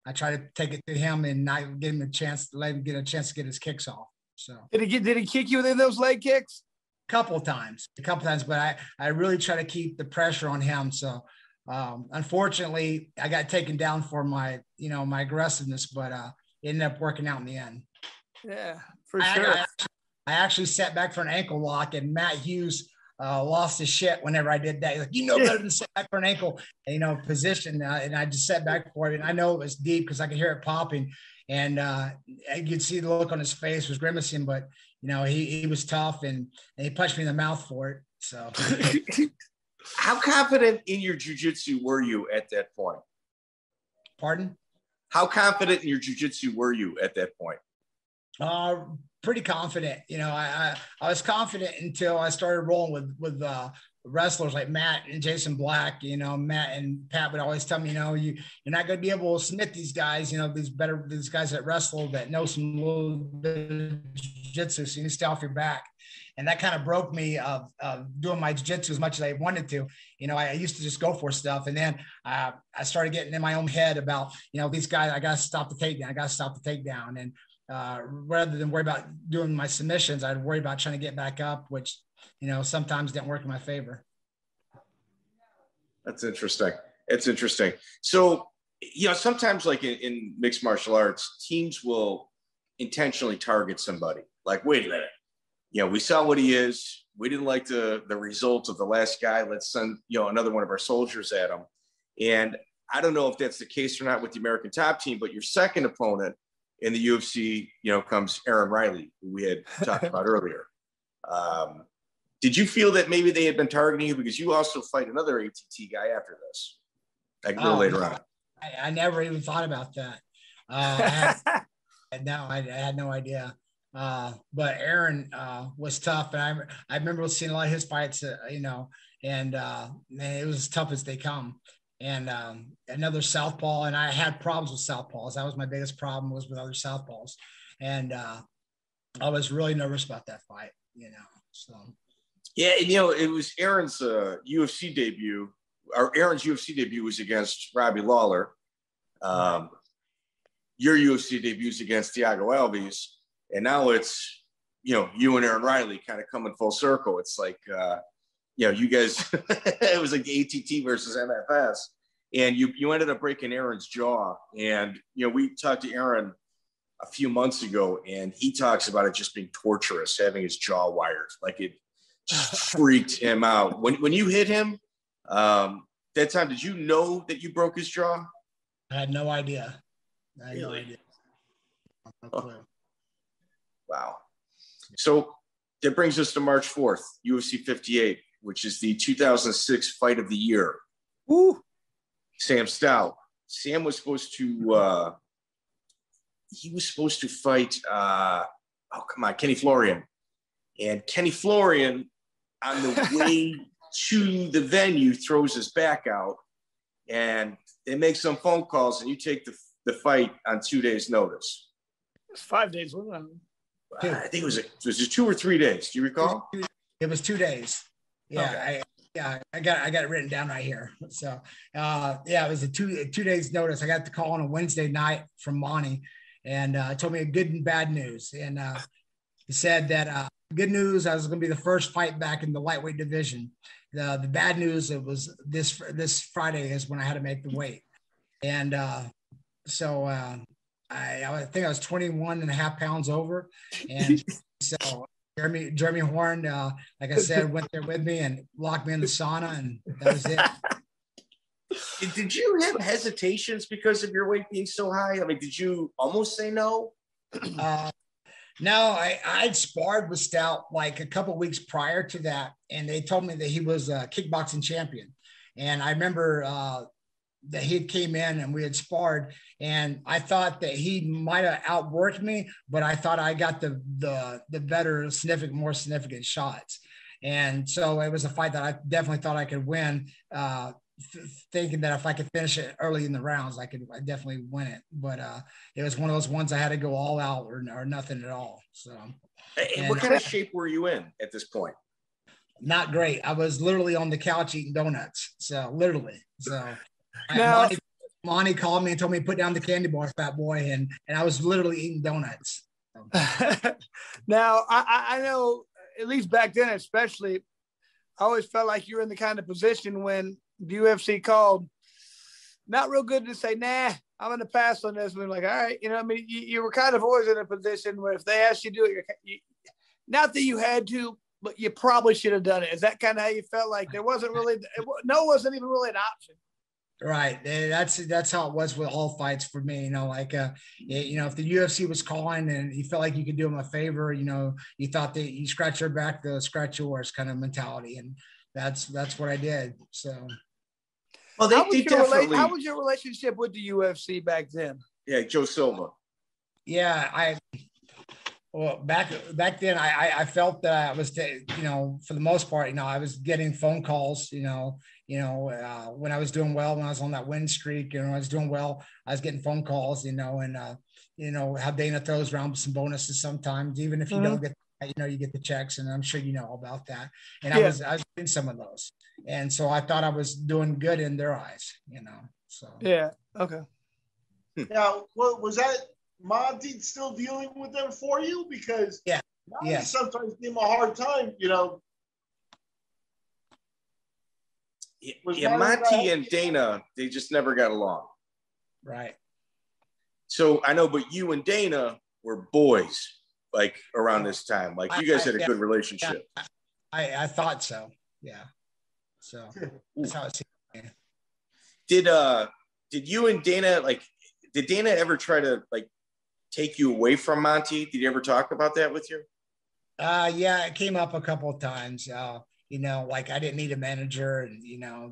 I tried to take it to him and not give him a chance to let him get a chance to get his kicks off. So did he kick you within those leg kicks? A couple of times, but I really try to keep the pressure on him. So unfortunately I got taken down for my aggressiveness, but it ended up working out in the end. Yeah, for sure. I actually sat back for an ankle lock, and Matt Hughes lost his shit whenever I did that. He's like, better than sit back for an ankle, position. And I just sat back for it. And I know it was deep because I could hear it popping. And you could see the look on his face was grimacing, but he was tough, and he punched me in the mouth for it. So how confident in your jiu-jitsu were you at that point? Pardon? How confident in your jiu-jitsu were you at that point? Pretty confident. I was confident until I started rolling with wrestlers like Matt and Jason Black. Matt and Pat would always tell me, you're not going to be able to submit these guys, these guys that wrestle that know some little bit of jiu-jitsu, so you need to stay off your back. And that kind of broke me of doing my jiu-jitsu as much as I wanted to. I used to just go for stuff. And then I started getting in my own head about, these guys, I got to stop the takedown. And rather than worry about doing my submissions, I'd worry about trying to get back up, which, sometimes didn't work in my favor. That's interesting. It's interesting. So, sometimes like in mixed martial arts, teams will intentionally target somebody. Like, wait a minute, we saw what he is. We didn't like the result of the last guy. Let's send, another one of our soldiers at him. And I don't know if that's the case or not with the American Top Team, but your second opponent in the UFC, comes Aaron Riley, who we had talked about earlier. Did you feel that maybe they had been targeting you because you also fight another ATT guy after this? Later on. I never even thought about that. I had no idea. But Aaron was tough, and I remember seeing a lot of his fights, and man, it was as tough as they come. and another southpaw. And I had problems with southpaws. That was my biggest problem, was with other southpaws. And I was really nervous about that fight, so. Yeah, it was Aaron's UFC debut. Aaron's UFC debut was against Robbie Lawler. Your UFC debut's against Thiago Alves. And now it's, you and Aaron Riley kind of coming full circle. It's like, you guys, it was like ATT versus MFS. And you ended up breaking Aaron's jaw. And, we talked to Aaron a few months ago, and he talks about it just being torturous, having his jaw wired. Like it just freaked him out. When you hit him, that time, did you know that you broke his jaw? I had no idea. Really? Oh. Wow. So that brings us to March 4th, UFC 58, which is the 2006 fight of the year. Woo! Sam Stout. Sam was supposed to fight Kenny Florian. And Kenny Florian, on the way to the venue, throws his back out, and they make some phone calls, and you take the fight on 2 days' notice. It's 5 days, wasn't it? I think it was 2 or 3 days. Do you recall? It was 2 days. Yeah, okay. I got it written down right here. So, it was a two days notice. I got the call on a Wednesday night from Monte, and told me a good and bad news. And he said that good news, I was going to be the first fight back in the lightweight division. The bad news, it was this Friday is when I had to make the weight. And so I think I was 21 and a half pounds over. And so Jeremy Horn, like I said, went there with me and locked me in the sauna, and that was it. Did you have hesitations because of your weight being so high? I mean, did you almost say no? No, I'd sparred with Stout like a couple weeks prior to that, and they told me that he was a kickboxing champion. And I remember that he came in and we had sparred, and I thought that he might have outworked me, but I thought I got the better, more significant shots. And so it was a fight that I definitely thought I could win, thinking that if I could finish it early in the rounds, I definitely win it. But it was one of those ones I had to go all out or nothing at all. So, what kind of shape were you in at this point? Not great. I was literally on the couch eating donuts. So literally. So Monte called me and told me to put down the candy bar, fat boy, and I was literally eating donuts. Now I know, at least back then, especially, I always felt like you were in the kind of position when the UFC called, not real good to say, nah, I'm going to pass on this. We're like, all right, you were kind of always in a position where if they asked you to do it, not that you had to, but you probably should have done it. Is that kind of how you felt? Like there wasn't really, wasn't even really an option. Right. That's how it was with all fights for me. If the UFC was calling and you felt like you could do them a favor, you thought that you scratch their back, they'll scratch yours kind of mentality. And that's what I did. So. Well, how was your relationship with the UFC back then? Yeah, Joe Silva. Yeah, back then I felt that I was, for the most part, I was getting phone calls, when I was doing well, when I was on that win streak, when I was doing well, I was getting phone calls, and how Dana throws around some bonuses sometimes, even if you don't get, you get the checks, and I'm sure you know about that. And I was getting some of those. And so I thought I was doing good in their eyes, so. Yeah. Okay. Now, was that Monte still dealing with them for you? Because Monte sometimes give him a hard time, Monte and Dana, they just never got along. Right. So I know, but you and Dana were boys, like around this time. Like you guys had a good relationship. I thought so. Yeah. So that's how it seemed. Did you and Dana, did Dana ever try to take you away from Monte? Did he ever talk about that with you? Yeah, it came up a couple of times. I didn't need a manager, and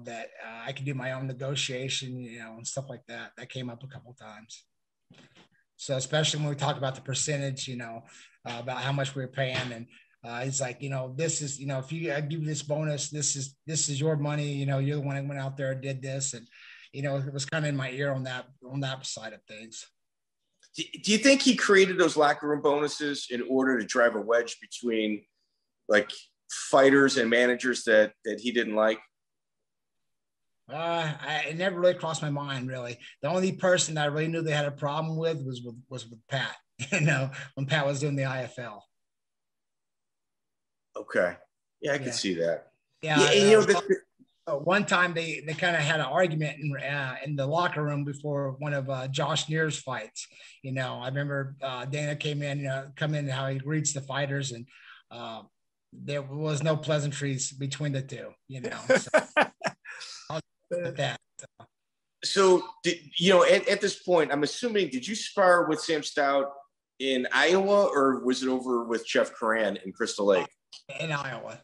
that I could do my own negotiation, and stuff like that. That came up a couple of times. So especially when we talk about the percentage, about how much we were paying, and he's like, this is, if I give you this bonus, this is your money. You're the one that went out there and did this, and it was kind of in my ear on that side of things. Do you think he created those locker room bonuses in order to drive a wedge between like fighters and managers that he didn't like? It never really crossed my mind, really. The only person that I really knew they had a problem with was with Pat, when Pat was doing the IFL. Okay. Yeah, I can see that. Yeah. One time they kind of had an argument in the locker room before one of Josh Neer's fights. I remember Dana came in how he greets the fighters, and there was no pleasantries between the two. So, that. So at this point, I'm assuming, did you spar with Sam Stout in Iowa, or was it over with Jeff Curran in Crystal Lake? In Iowa.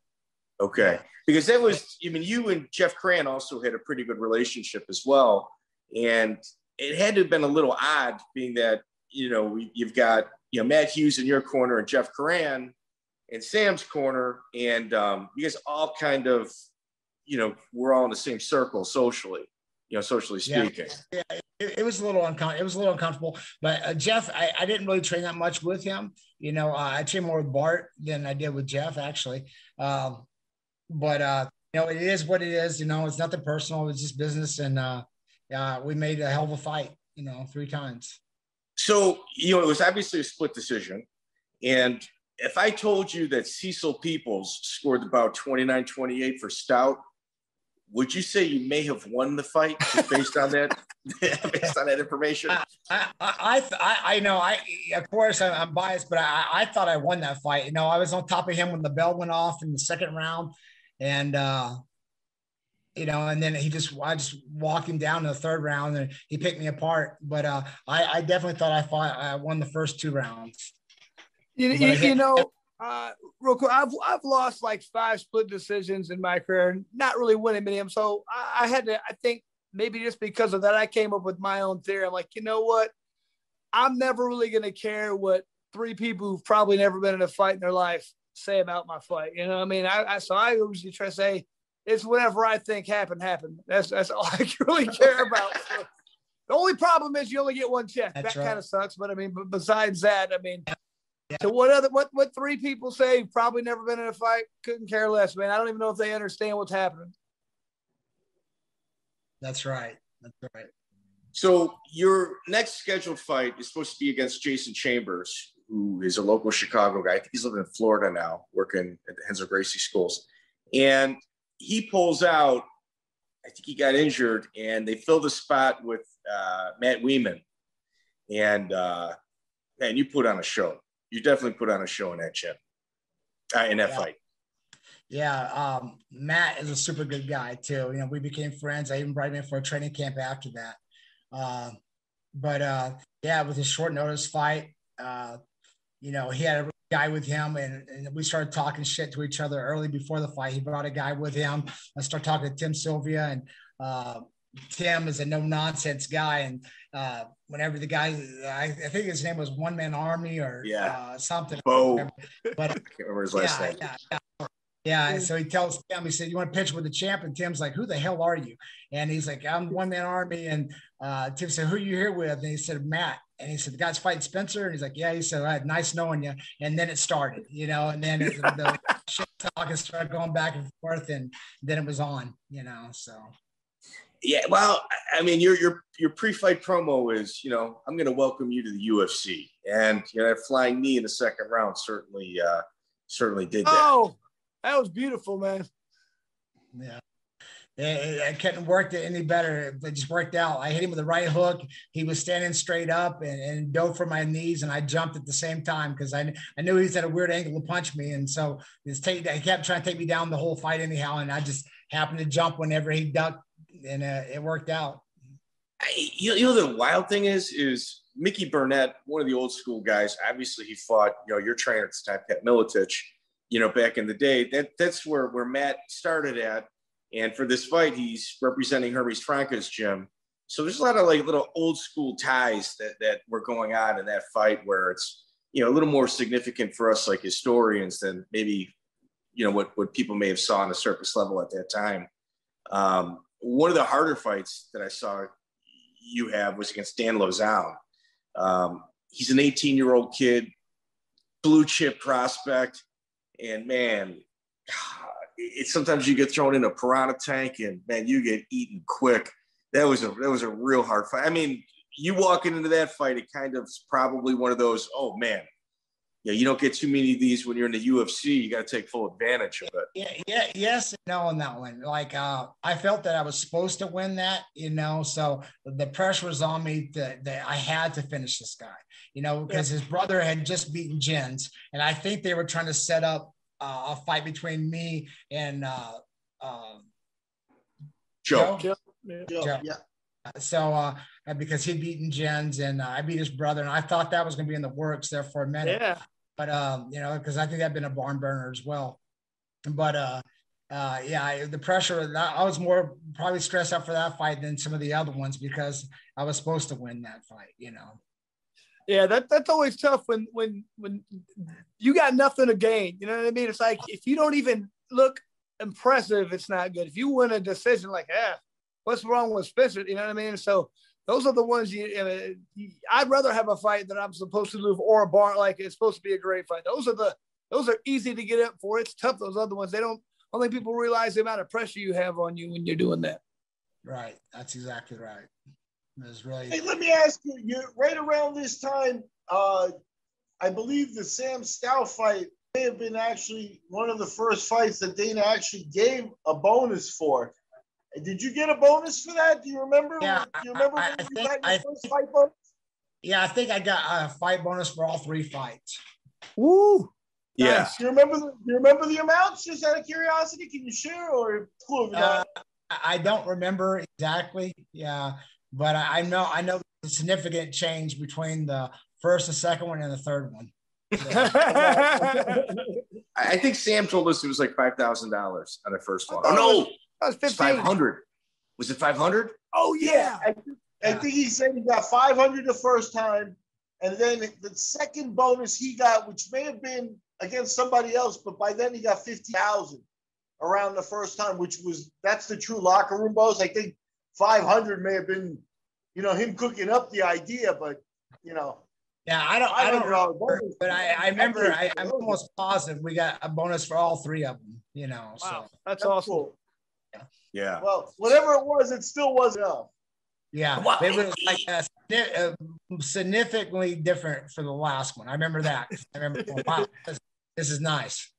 Okay. Because that was, you and Jeff Curran also had a pretty good relationship as well. And it had to have been a little odd being that, you've got, Matt Hughes in your corner and Jeff Curran in Sam's corner. And you guys all kind of, we're all in the same circle socially, socially speaking. Yeah. It was a little uncomfortable, but Jeff, I didn't really train that much with him. I trained more with Bart than I did with Jeff, actually. But it is what it is. It's nothing personal. It's just business. And we made a hell of a fight, 3 times. So, it was obviously a split decision. And if I told you that Cecil Peoples scored about 29-28 for Stout, would you say you may have won the fight based on that? Based on that information? I know. Of course, I'm biased, but I thought I won that fight. I was on top of him when the bell went off in the second round, and and then I just walked him down in the third round, and he picked me apart. But I definitely thought I won the first 2 rounds. Real quick, I've lost like 5 split decisions in my career, not really winning many of them. So I had to, I think maybe just because of that, I came up with my own theory. I'm like, you know what? I'm never really going to care what 3 people who've probably never been in a fight in their life say about my fight. You know what I mean? So I usually try to say, it's whatever I think happened. That's all I really care about. So the only problem is you only get 1 check. That's right. Kind of sucks. But but besides that, yeah. So what 3 people say probably never been in a fight, couldn't care less, man. I don't even know if they understand what's happening. That's right. So your next scheduled fight is supposed to be against Jason Chambers, who is a local Chicago guy. I think he's living in Florida now, working at the Hanssen Gracie schools. And he pulls out, I think he got injured, and they filled the spot with Matt Weeman. And man, you put on a show. You definitely put on a show in that fight. Yeah. Matt is a super good guy too. We became friends. I even brought him in for a training camp after that. But with his short notice fight, he had a guy with him, and we started talking shit to each other early before the fight. He brought a guy with him. I started talking to Tim Sylvia, and Tim is a no nonsense guy. And whenever the guy, I think his name was One Man Army or something. Bo. But I can't remember his last name. Yeah. And so he tells Tim, he said, "You want to pitch with the champ?" And Tim's like, "Who the hell are you?" And he's like, "I'm One Man Army." And Tim said, "Who are you here with?" And he said, "Matt." And he said, "The guy's fighting Spencer." And he's like, "Yeah." He said, "All right, nice knowing you." And then it started, and then the shit talking started going back and forth, and then it was on, so. Yeah, well, your pre-fight promo is, I'm going to welcome you to the UFC, and that flying knee in the second round certainly did that. Oh, that was beautiful, man. Yeah, it couldn't work any better. It just worked out. I hit him with the right hook. He was standing straight up and dove for my knees, and I jumped at the same time because I knew he was at a weird angle to punch me, and so he kept trying to take me down the whole fight anyhow, and I just happened to jump whenever he ducked. And it worked out. The wild thing is Mickey Burnett, one of the old school guys. Obviously, he fought your trainer at the time, Pat Miletich. Back in the day. That's where Matt started at. And for this fight, he's representing Hermes Franca's gym. So there's a lot of little old school ties that were going on in that fight, where it's a little more significant for us like historians than maybe what people may have saw on the surface level at that time. one of the harder fights that I saw you have was against Dan Lozano. He's an 18-year-old kid, blue chip prospect. And man, it's sometimes you get thrown in a piranha tank and man, you get eaten quick. That was a real hard fight. I mean, you walking into that fight, it kind of probably one of those, oh man, yeah, you don't get too many of these when you're in the UFC. You got to take full advantage of it. Yes and no on that one. Like, I felt that I was supposed to win that, so the pressure was on me that I had to finish this guy, because his brother had just beaten Jens, and I think they were trying to set up a fight between me and Joe. Yeah. So, because he'd beaten Jens and I beat his brother, and I thought that was going to be in the works there for a minute. Yeah. But, because I think that'd been a barn burner as well. But, the pressure, I was more probably stressed out for that fight than some of the other ones because I was supposed to win that fight, Yeah, that's always tough when you got nothing to gain. You know what I mean? It's like if you don't even look impressive, it's not good. If you win a decision, like, what's wrong with Spencer? You know what I mean? So those are the ones I'd rather have a fight that I'm supposed to lose or a bar like it's supposed to be a great fight. Those are easy to get up for. It's tough. Those other ones, I don't think people realize the amount of pressure you have on you when you're doing that. Right. That's exactly right. Really. Hey, let me ask you, right around this time, I believe the Sam Stout fight may have been actually one of the first fights that Dana actually gave a bonus for. Did you get a bonus for that? Do you remember? Yeah, Do you remember I when you think, got your first fight bonus? Yeah, I think I got a fight bonus for all 3 fights. Woo! Yeah. Nice. Do you remember the amounts? Just out of curiosity, can you share or cool? I don't remember exactly. Yeah, but I know the significant change between the first, the second one, and the third one. I think Sam told us it was like $5,000 on the first one. Oh no, that was 15. 500. Was it 500? Oh yeah. I think he said he got 500 the first time, and then the second bonus he got, which may have been against somebody else, but by then he got 50,000 around the first time, that's the true locker room bonus. I think 500 may have been, him cooking up the idea, but Yeah, I don't remember, but I remember. I'm almost positive we got a bonus for all 3 of them. Wow, so that's awesome. Cool. Yeah. Well, whatever it was, it still wasn't enough. Yeah, it was like significantly different for the last one. I remember that. I remember, wow, this is nice.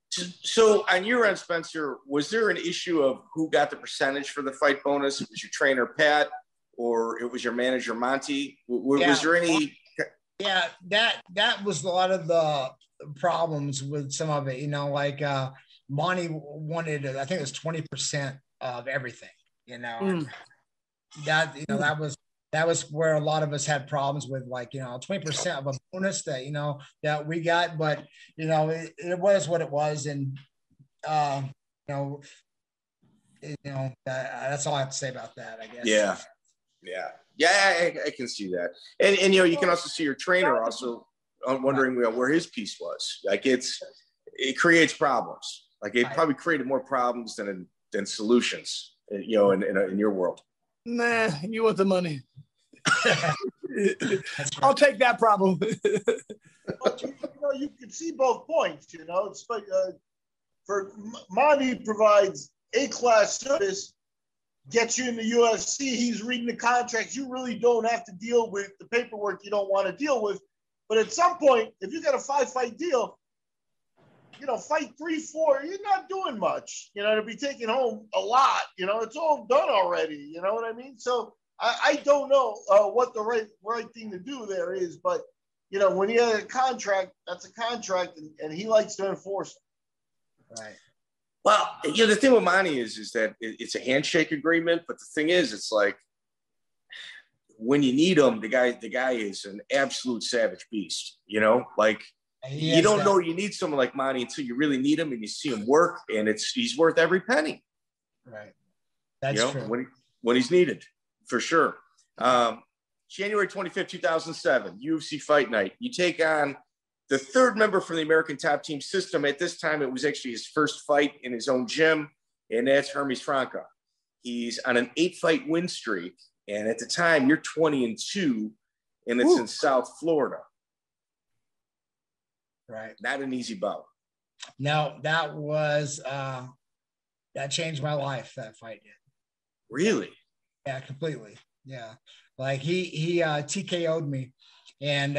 So on your end, Spencer, was there an issue of who got the percentage for the fight bonus? Was your trainer Pat, or it was your manager Monte? Was there any? Yeah, that was a lot of the problems with some of it. Like Monte wanted, I think it was 20% of everything. That was where a lot of us had problems with, like 20% of a bonus that we got, but it was what it was, and that's all I have to say about that, I guess. Yeah, I can see that. And you can also see your trainer also wondering where his piece was. Like it creates problems. Like it probably created more problems than solutions, in your world. Nah, you want the money. I'll take that problem. But you can see both points. It's like for Monte provides A-class service, gets you in the UFC. He's reading the contracts. You really don't have to deal with the paperwork you don't want to deal with. But at some point, if you got a 5-fight deal, fight 3, 4, you're not doing much, to be taking home a lot, it's all done already. You know what I mean? So I don't know what the right thing to do there is, but when you have a contract, that's a contract, and he likes to enforce it. Right. Well, the thing with Monte is that it's a handshake agreement, but the thing is, it's like when you need him, the guy is an absolute savage beast. Like you don't know you need someone like Monte until you really need him and you see him work, and he's worth every penny. Right. That's true. When he's needed, for sure. January 25th, 2007, UFC Fight Night. You take on the third member from the American Top Team system. At this time, it was actually his first fight in his own gym, and that's Hermes Franca. He's on an 8-fight win streak. And at the time, you're 20-2, and it's in South Florida. Right. Not an easy bout. No, that was that changed my life, that fight did. Really? Yeah, completely. Yeah. Like he TKO'd me, and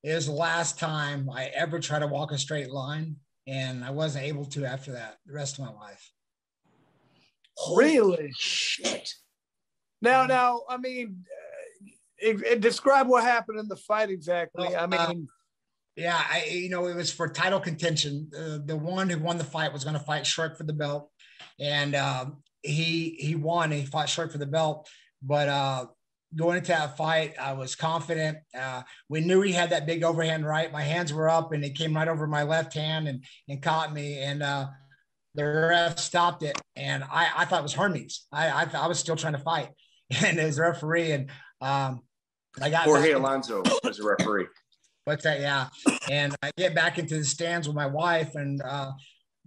it was the last time I ever tried to walk a straight line, and I wasn't able to after that the rest of my life. Really? Shit. Now, I mean, describe what happened in the fight exactly. Well, I mean, yeah, it was for title contention. The one who won the fight was going to fight Shark for the belt, and he won. He fought Shark for the belt, but going into that fight, I was confident. We knew he had that big overhand right. My hands were up, and it came right over my left hand and caught me. And the ref stopped it, and I thought it was Hermes. I was still trying to fight, and it was a referee, and I got Jorge Alonso was a referee. What's that? Yeah. And I get back into the stands with my wife, and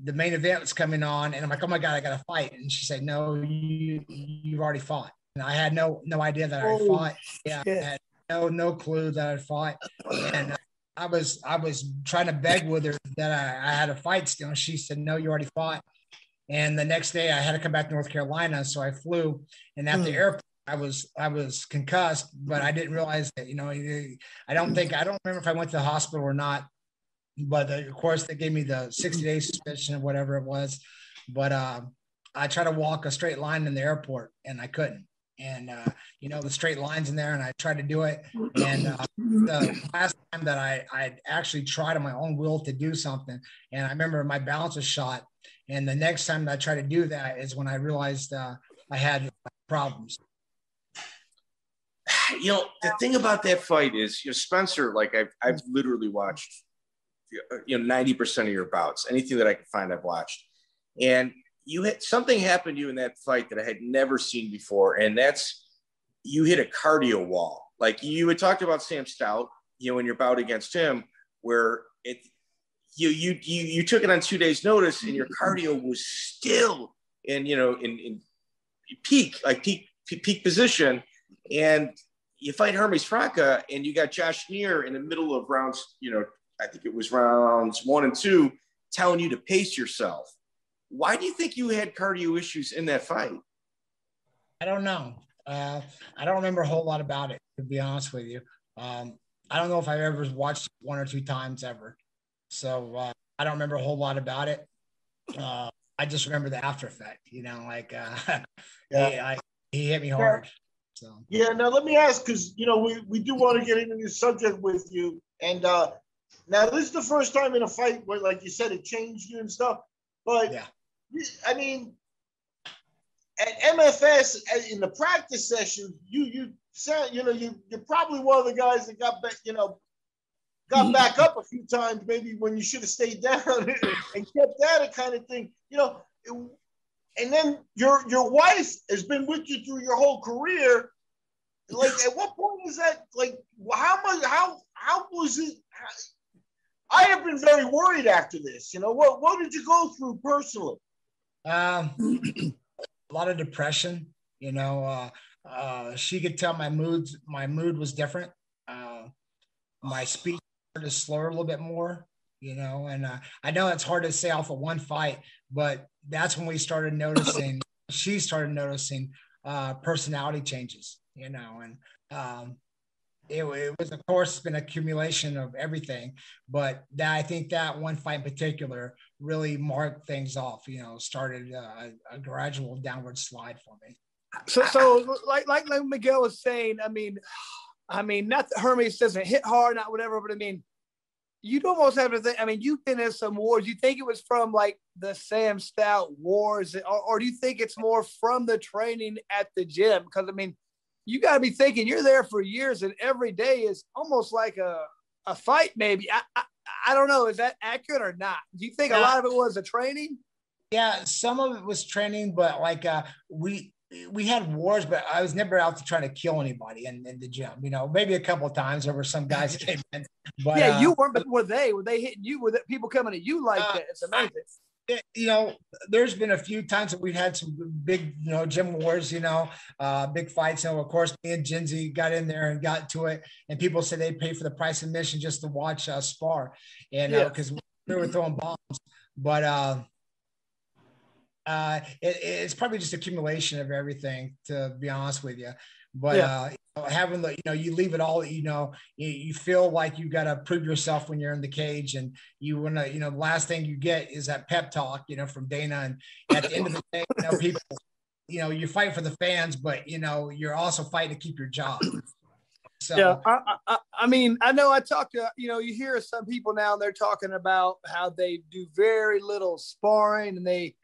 the main event was coming on, and I'm like, oh my God, I got to fight. And she said, no, you've already fought. And I had no idea that I fought. Yeah. I had no clue that I fought. And I was trying to beg with her that I had a fight still. And she said, no, you already fought. And the next day I had to come back to North Carolina. So I flew, and at the airport, I was concussed, but I didn't realize that, I don't remember if I went to the hospital or not, but of course they gave me the 60-day suspension or whatever it was. But I tried to walk a straight line in the airport, and I couldn't. And, the straight lines in there, and I tried to do it. And the last time that I actually tried on my own will to do something, and I remember my balance was shot. And the next time that I tried to do that is when I realized I had problems. The thing about that fight is, Spencer, like I've literally watched, 90% of your bouts. Anything that I could find, I've watched. And you had something happen to you in that fight that I had never seen before, and that's you hit a cardio wall. Like you had talked about Sam Stout, in your bout against him, where you took it on 2 days' notice, and your cardio was still in peak position, and you fight Hermes Franca, and you got Josh Neer in the middle of rounds, I think it was rounds 1 and 2, telling you to pace yourself. Why do you think you had cardio issues in that fight? I don't know. I don't remember a whole lot about it, to be honest with you. I don't know if I've ever watched 1 or 2 times ever. So I don't remember a whole lot about it. I just remember the after effect, he hit me hard. So. Yeah, now let me ask, because, we do want to get into this subject with you. And now this is the first time in a fight where, like you said, it changed you and stuff. But, yeah. I mean, at MFS, in the practice session, you said, you're probably one of the guys that got back up a few times, maybe when you should have stayed down and kept at it, kind of thing, and then your wife has been with you through your whole career. Like, at what point is that? Like, how was it? I have been very worried after this. What did you go through personally? A lot of depression. She could tell my mood was different. My speech started to slur a little bit more. And I know it's hard to say off of one fight, but that's when we started noticing. She started noticing personality changes. And it was, of course, been accumulation of everything, but I think that one fight in particular really marked things off. Started a gradual downward slide for me. So like Miguel was saying, I mean, not that Hermes doesn't hit hard, not whatever, but I mean, you'd almost have to think. I mean, you've been in some wars. You think it was from like the Sam Stout wars, or do you think it's more from the training at the gym? Because I mean, you got to be thinking you're there for years, and every day is almost like a fight. Maybe I don't know. Is that accurate or not? Do you think a lot of it was the training? Yeah, some of it was training, but like we had wars, but I was never out to try to kill anybody in the gym. Maybe a couple of times there were some guys came in. But yeah, you weren't. But were they hitting you? Were there people coming at you like that? It's amazing. There's been a few times that we've had some big, gym wars, big fights. Of course, me and Jinsey got in there and got to it, and people said they'd pay for the price of admission just to watch spar, and because we were throwing bombs. But it's probably just accumulation of everything, to be honest with you. But having you leave it all, you feel like you got to prove yourself when you're in the cage, and you want to, the last thing you get is that pep talk, from Dana. And at the end of the day, people, you fight for the fans, but you're also fighting to keep your job. So, yeah, I mean, I know I talked to, you hear some people now, and they're talking about how they do very little sparring and they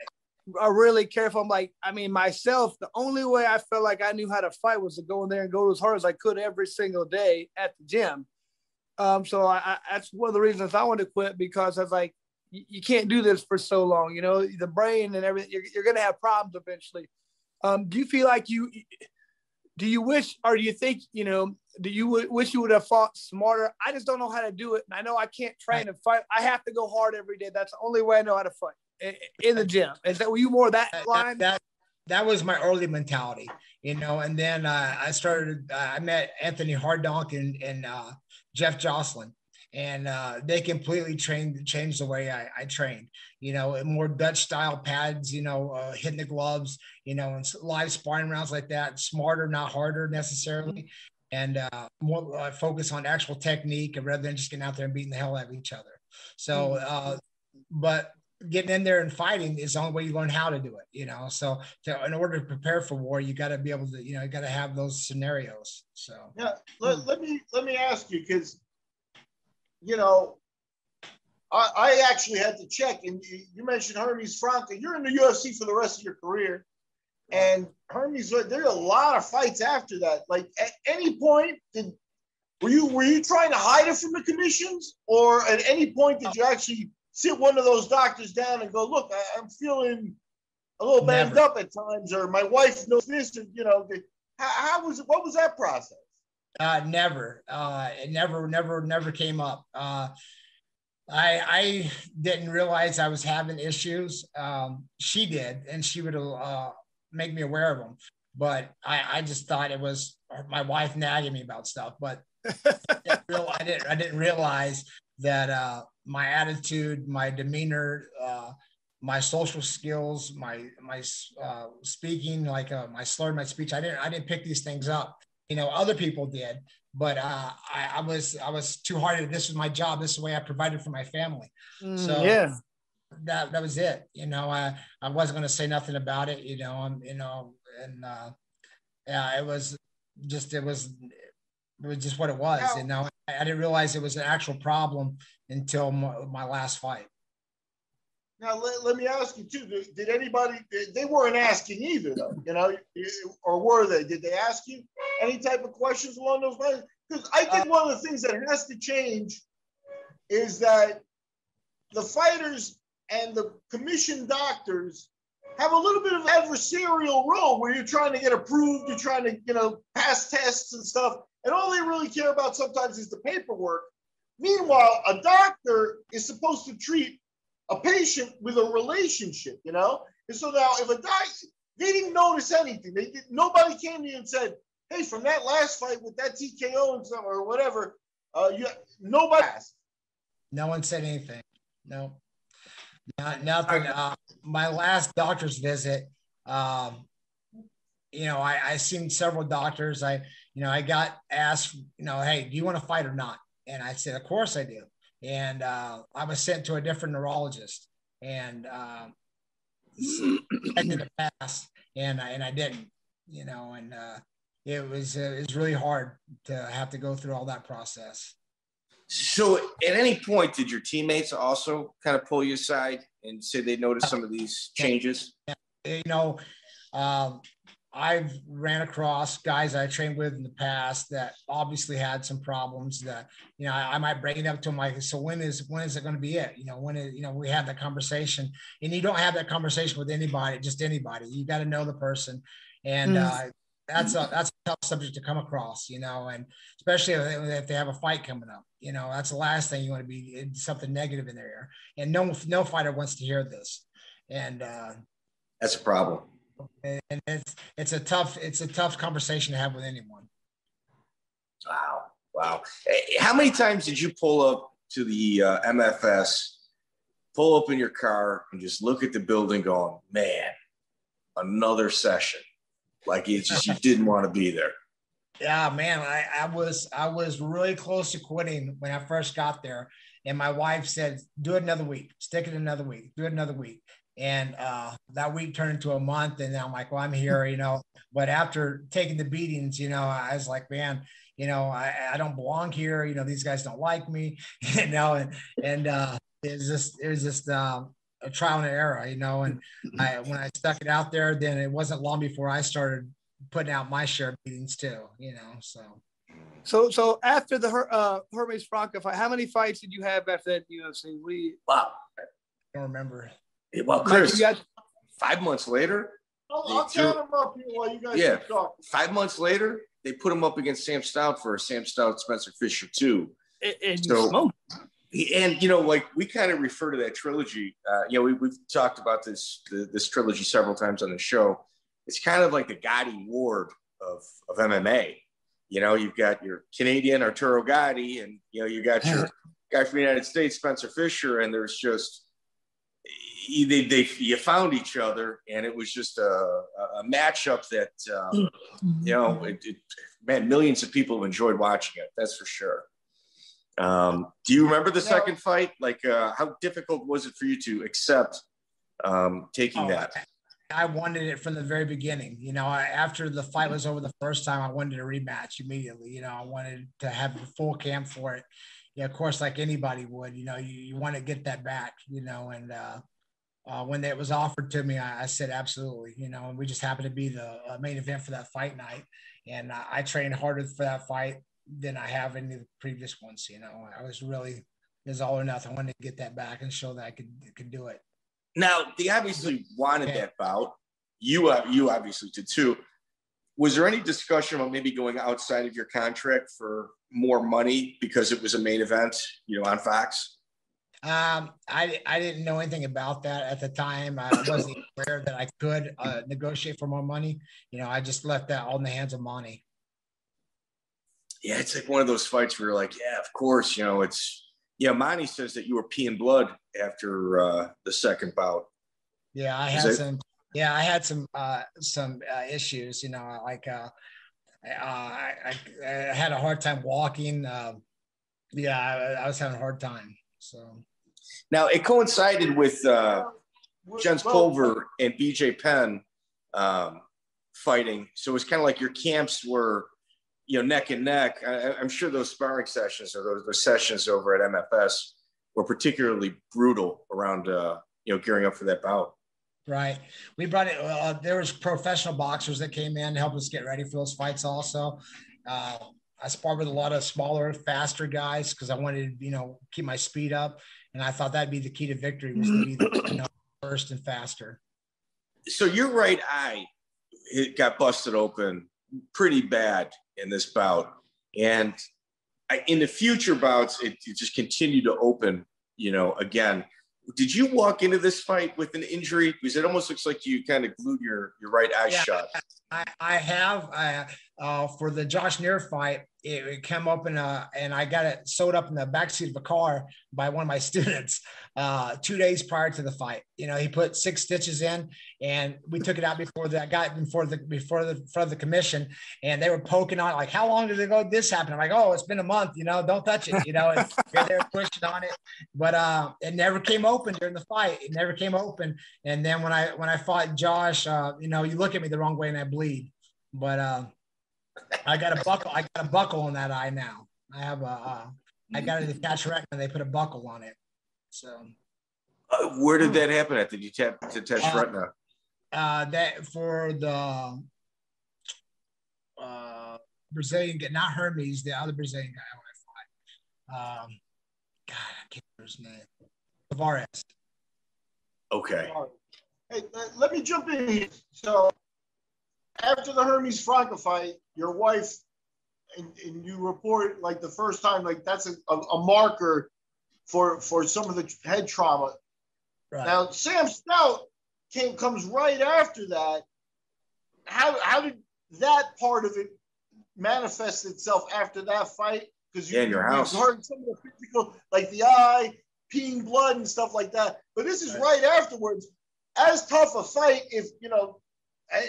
are really careful. I'm like, myself, the only way I felt like I knew how to fight was to go in there and go as hard as I could every single day at the gym. So I that's one of the reasons I wanted to quit, because I was like, you can't do this for so long. The brain and everything, you're going to have problems eventually. Do you feel like do you wish, or do you think, do you wish you would have fought smarter? I just don't know how to do it. And I know I can't train and fight. I have to go hard every day. That's the only way I know how to fight in the gym. Were you more that line? That was my early mentality, and then I met Anthony Hardonk and Jeff Jocelyn, and they completely changed the way I trained, more Dutch style pads, hitting the gloves, and live sparring rounds like that, smarter, not harder necessarily. And more focus on actual technique rather than just getting out there and beating the hell out of each other. So, but getting in there and fighting is the only way you learn how to do it, So in order to prepare for war, you got to be able to, you got to have those scenarios. So yeah, let me ask you, because I actually had to check, and you mentioned Hermes Franca. You're in the UFC for the rest of your career, and Hermes, there are a lot of fights after that. Like, at any point, were you trying to hide it from the commissions, or at any point did you actually sit one of those doctors down and go, look, I'm feeling a little banged up at times, or my wife knows this, or, how was it? What was that process? Never. It never came up. I didn't realize I was having issues. She did, and she would make me aware of them. But I just thought it was my wife nagging me about stuff. But I didn't realize that my attitude, my demeanor, my social skills, my speaking, my slur, my speech, I didn't pick these things up. Other people did, but I was too hard. This was my job. This is the way I provided for my family. So yeah, that was it. I wasn't going to say nothing about it. It was just what it was. I didn't realize it was an actual problem until my last fight. Now, let me ask you too, did anybody, they weren't asking either though, or were they? Did they ask you any type of questions along those lines? Because I think one of the things that has to change is that the fighters and the commissioned doctors have a little bit of adversarial role where you're trying to get approved, you're trying to, pass tests and stuff, and all they really care about sometimes is the paperwork. Meanwhile, a doctor is supposed to treat a patient with a relationship, And so now if a doctor, they didn't notice anything. Nobody came to you and said, hey, from that last fight with that TKO and stuff or whatever, nobody asked. No one said anything. No, nothing. My last doctor's visit, I seen several doctors. I got asked, hey, do you want to fight or not? And I said, of course I do. And I was sent to a different neurologist, and I did a pass, and I didn't, and it was really hard to have to go through all that process. So at any point, did your teammates also kind of pull you aside and say they noticed some of these changes? I've ran across guys I trained with in the past that obviously had some problems that, I might bring it up to them like, so when is it going to be it? We have that conversation, and you don't have that conversation with anybody, just anybody. You got to know the person. And that's a tough subject to come across, and especially if they have a fight coming up, that's the last thing you want to be, something negative in their ear. And no fighter wants to hear this. And that's a problem. And it's a tough conversation to have with anyone. Wow. Hey, how many times did you pull up to the MFS, pull up in your car and just look at the building going, man, another session? Like it's just, you didn't want to be there. Yeah, man, I was really close to quitting when I first got there. And my wife said, do it another week, stick it another week, do it another week. And that week turned into a month. And I'm like, well, I'm here, but after taking the beatings, I was like, man, I don't belong here. These guys don't like me, and it was just a trial and error, and when I stuck it out there, then it wasn't long before I started putting out my share of beatings too, So after the Hermes Franco fight, how many fights did you have after that UFC? Wow. I don't remember. Well, Chris, 5 months later, I'll count them up here while you guys keep talking. 5 months later, they put him up against Sam Stout for a Sam Stout Spencer Fisher too. And like we kind of refer to that trilogy. We've talked about this trilogy several times on the show. It's kind of like the Gotti Ward of MMA. You've got your Canadian Arturo Gotti, and you got your guy from the United States, Spencer Fisher, and there's just you found each other, and it was just a matchup that man, millions of people have enjoyed watching it. That's for sure. Do you remember the second fight? Like, how difficult was it for you to accept taking that? I wanted it from the very beginning. After the fight was over the first time, I wanted a rematch immediately. I wanted to have a full camp for it. Yeah, of course, like anybody would. You want to get that back. And when it was offered to me, I said absolutely. And we just happened to be the main event for that fight night, and I trained harder for that fight than I have any of the previous ones. I was really, it was all or nothing. I wanted to get that back and show that I could do it. Now, they obviously wanted that bout. You obviously did too. Was there any discussion about maybe going outside of your contract for more money because it was a main event, on Fox? I didn't know anything about that at the time. I wasn't aware that I could negotiate for more money. I just left that all in the hands of Monte. Yeah, it's like one of those fights where you're like, yeah, of course, Monte says that you were peeing blood after the second bout. Yeah, I had some issues, I had a hard time walking. I was having a hard time. So now it coincided with Jens Pulver and BJ Penn fighting. So it's kind of like your camps were, neck and neck. I'm sure those sparring sessions or those sessions over at MFS were particularly brutal around, gearing up for that bout. Right. We brought it. There was professional boxers that came in to help us get ready for those fights. Also, I sparred with a lot of smaller, faster guys because I wanted to, keep my speed up, and I thought that'd be the key to victory was to be first and faster. So your right eye, it got busted open pretty bad in this bout, and in the future bouts, it just continued to open, again. Did you walk into this fight with an injury? Because it almost looks like you kind of glued your right eye shut. I have for the Josh Neer fight. It came up and I got it sewed up in the backseat of a car by one of my students 2 days prior to the fight. He put 6 stitches in, and we took it out before the commission, and they were poking on it like, how long did it go? This happened. I'm like, oh, it's been a month. Don't touch it. And they were pushing on it, but it never came open during the fight. It never came open. And then when I fought Josh, you look at me the wrong way and I bleed, but I got a buckle on that eye now. I have I got a detached retina. They put a buckle on it. So, where did that happen at? Did you detach retina? That for the Brazilian guy, not Hermes, the other Brazilian guy when I fought. God, I can't remember his name. Tavares. Okay. Hey, let me jump in here. So, after the Hermes Franco fight, your wife and you report like the first time, like that's a marker for some of the head trauma. Right. Now, Sam Stout comes right after that. How did that part of it manifest itself after that fight? Because you heard some of the physical, like the eye, peeing blood and stuff like that. But this is right afterwards. As tough a fight, if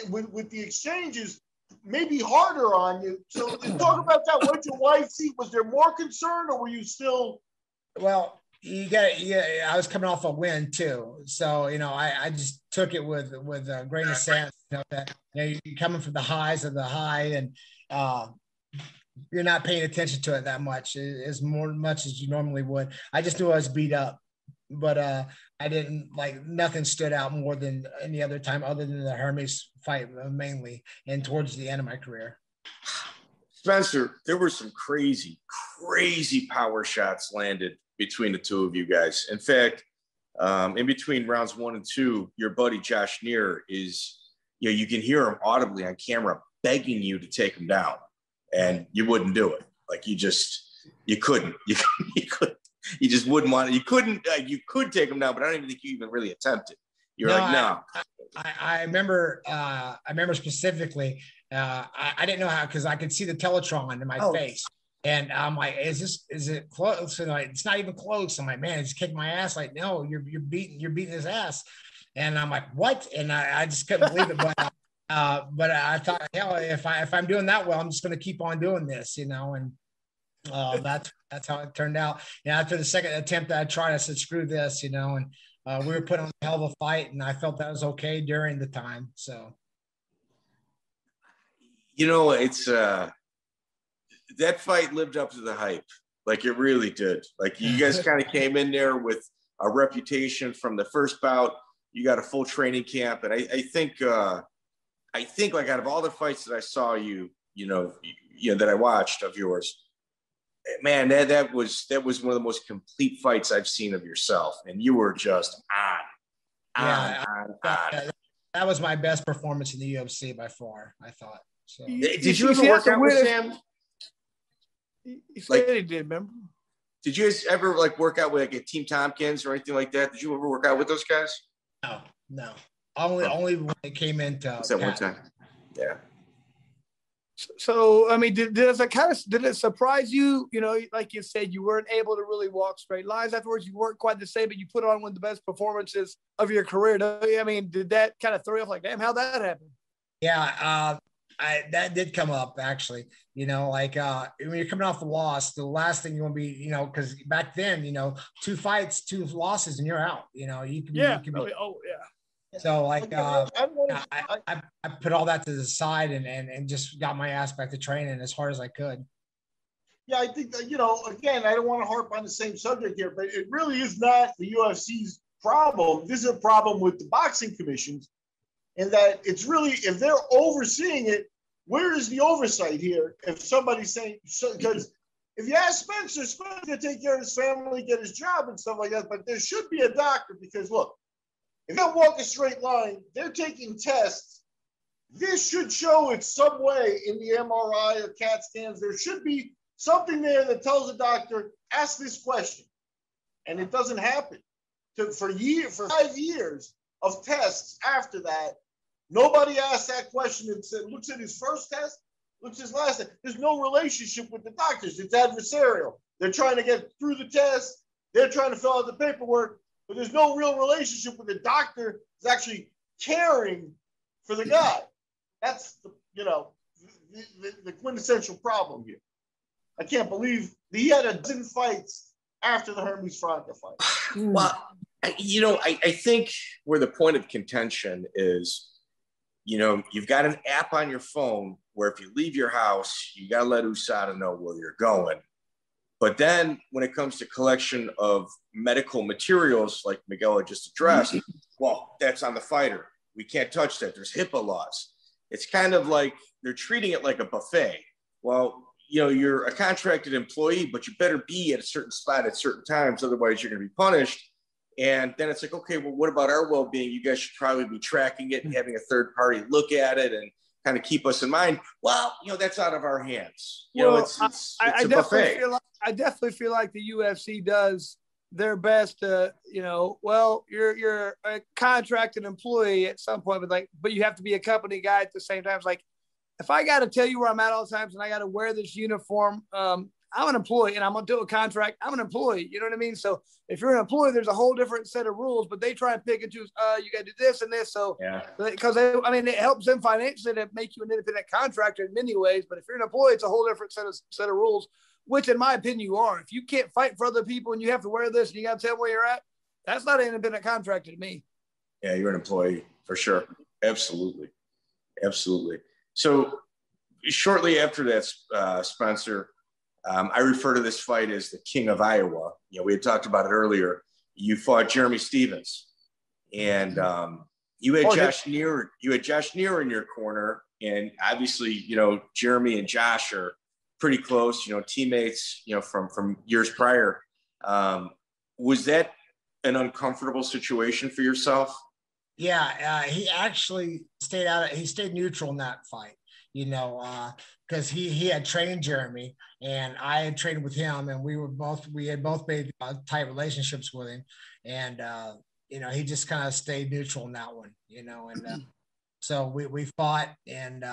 with the exchanges, maybe harder on you. So talk about that. What your wife see? Was there more concern, or were you still? Well, I was coming off a win too, so I just took it with a grain of sand. That you're coming from the highs of the high, and you're not paying attention to it that much as much as you normally would. I just knew I was beat up, but I didn't nothing stood out more than any other time other than the Hermes fight mainly, and towards the end of my career. Spencer, there were some crazy power shots landed between the two of you guys. In fact, in between rounds 1 and 2, your buddy Josh Neer is, you can hear him audibly on camera begging you to take him down, and you wouldn't do it. You couldn't. You just wouldn't want it. You couldn't. You could take him down, but I don't even think you even really attempted. You're no. I remember specifically. I didn't know how, because I could see the Teletron in my face, and I'm like, "Is it close?" And it's not even close. I'm like, "Man, he's kicking my ass!" Like, no, you're beating his ass, and I'm like, "What?" And I just couldn't believe it, but I thought, hell, if I'm doing that well, I'm just going to keep on doing this, and that's how it turned out. And after the second attempt that I tried, I said, "Screw this," and we were putting on a hell of a fight, and I felt that was okay during the time. So, it's that fight lived up to the hype. It really did. You guys kind of came in there with a reputation from the first bout. You got a full training camp, and I think out of all the fights that I saw that I watched of yours, man, that was one of the most complete fights I've seen of yourself, and you were just on. That was my best performance in the UFC by far, I thought. So, did you ever work out with Sam? He said he did, remember? Did you guys ever work out with a Team Tompkins or anything like that? Did you ever work out with those guys? No. Only when it came into that one time. Yeah. So, I mean, did it surprise you? Like you said, you weren't able to really walk straight lines afterwards. You weren't quite the same, but you put on one of the best performances of your career. I mean, did that kind of throw you off? Damn, how'd that happen? Yeah, that did come up actually. When you're coming off the loss, the last thing you want to be, because back then, 2 fights, 2 losses, and you're out. You can be. So I put all that to the side and just got my ass back to training as hard as I could. Yeah, I think that, again, I don't want to harp on the same subject here, but it really is not the UFC's problem. This is a problem with the boxing commissions, and that it's really, if they're overseeing it, where is the oversight here? If somebody's saying, because if you ask Spencer to take care of his family, get his job and stuff like that, but there should be a doctor, because look, if you don't walk a straight line, they're taking tests. This should show in some way in the MRI or CAT scans. There should be something there that tells the doctor, ask this question. And it doesn't happen. For 5 years of tests after that, nobody asked that question and said, looks at his first test, looks at his last test. There's no relationship with the doctors. It's adversarial. They're trying to get through the test. They're trying to fill out the paperwork. But there's no real relationship with the doctor who's actually caring for the guy. That's the quintessential problem here. I can't believe he had a dozen fights after the Hermes Franca fight. Well, I think where the point of contention is, you've got an app on your phone where if you leave your house, you got to let USADA know where you're going. But then when it comes to collection of medical materials, like Miguel had just addressed, well, that's on the fighter. We can't touch that. There's HIPAA laws. It's kind of like they're treating it like a buffet. Well, you're a contracted employee, but you better be at a certain spot at certain times. Otherwise, you're going to be punished. And then it's like, okay, well, what about our well-being? You guys should probably be tracking it and having a third party look at it and kind of keep us in mind. Well, that's out of our hands. It's a buffet. I definitely feel like the UFC does their best to, well, you're a contracted employee at some point, but you have to be a company guy at the same time. It's like, if I got to tell you where I'm at all the times and I got to wear this uniform, I'm an employee and I'm going to do a contract. I'm an employee. You know what I mean? So if you're an employee, there's a whole different set of rules, but they try and pick and choose, you got to do this and this. So, because it helps them financially to make you an independent contractor in many ways. But if you're an employee, it's a whole different set of rules, which in my opinion, you are. If you can't fight for other people and you have to wear this and you got to tell them where you're at, that's not an independent contractor to me. Yeah, you're an employee for sure. Absolutely. So shortly after that, Spencer, I refer to this fight as the King of Iowa. We had talked about it earlier. You fought Jeremy Stevens, and you had Josh Neer. You had Josh Neer in your corner, and obviously, Jeremy and Josh are pretty close. Teammates. From years prior. Was that an uncomfortable situation for yourself? Yeah, he actually stayed out. He stayed neutral in that fight. Because he had trained Jeremy and I had trained with him, and we had both made tight relationships with him, and he just kind of stayed neutral in that one, and so we fought, and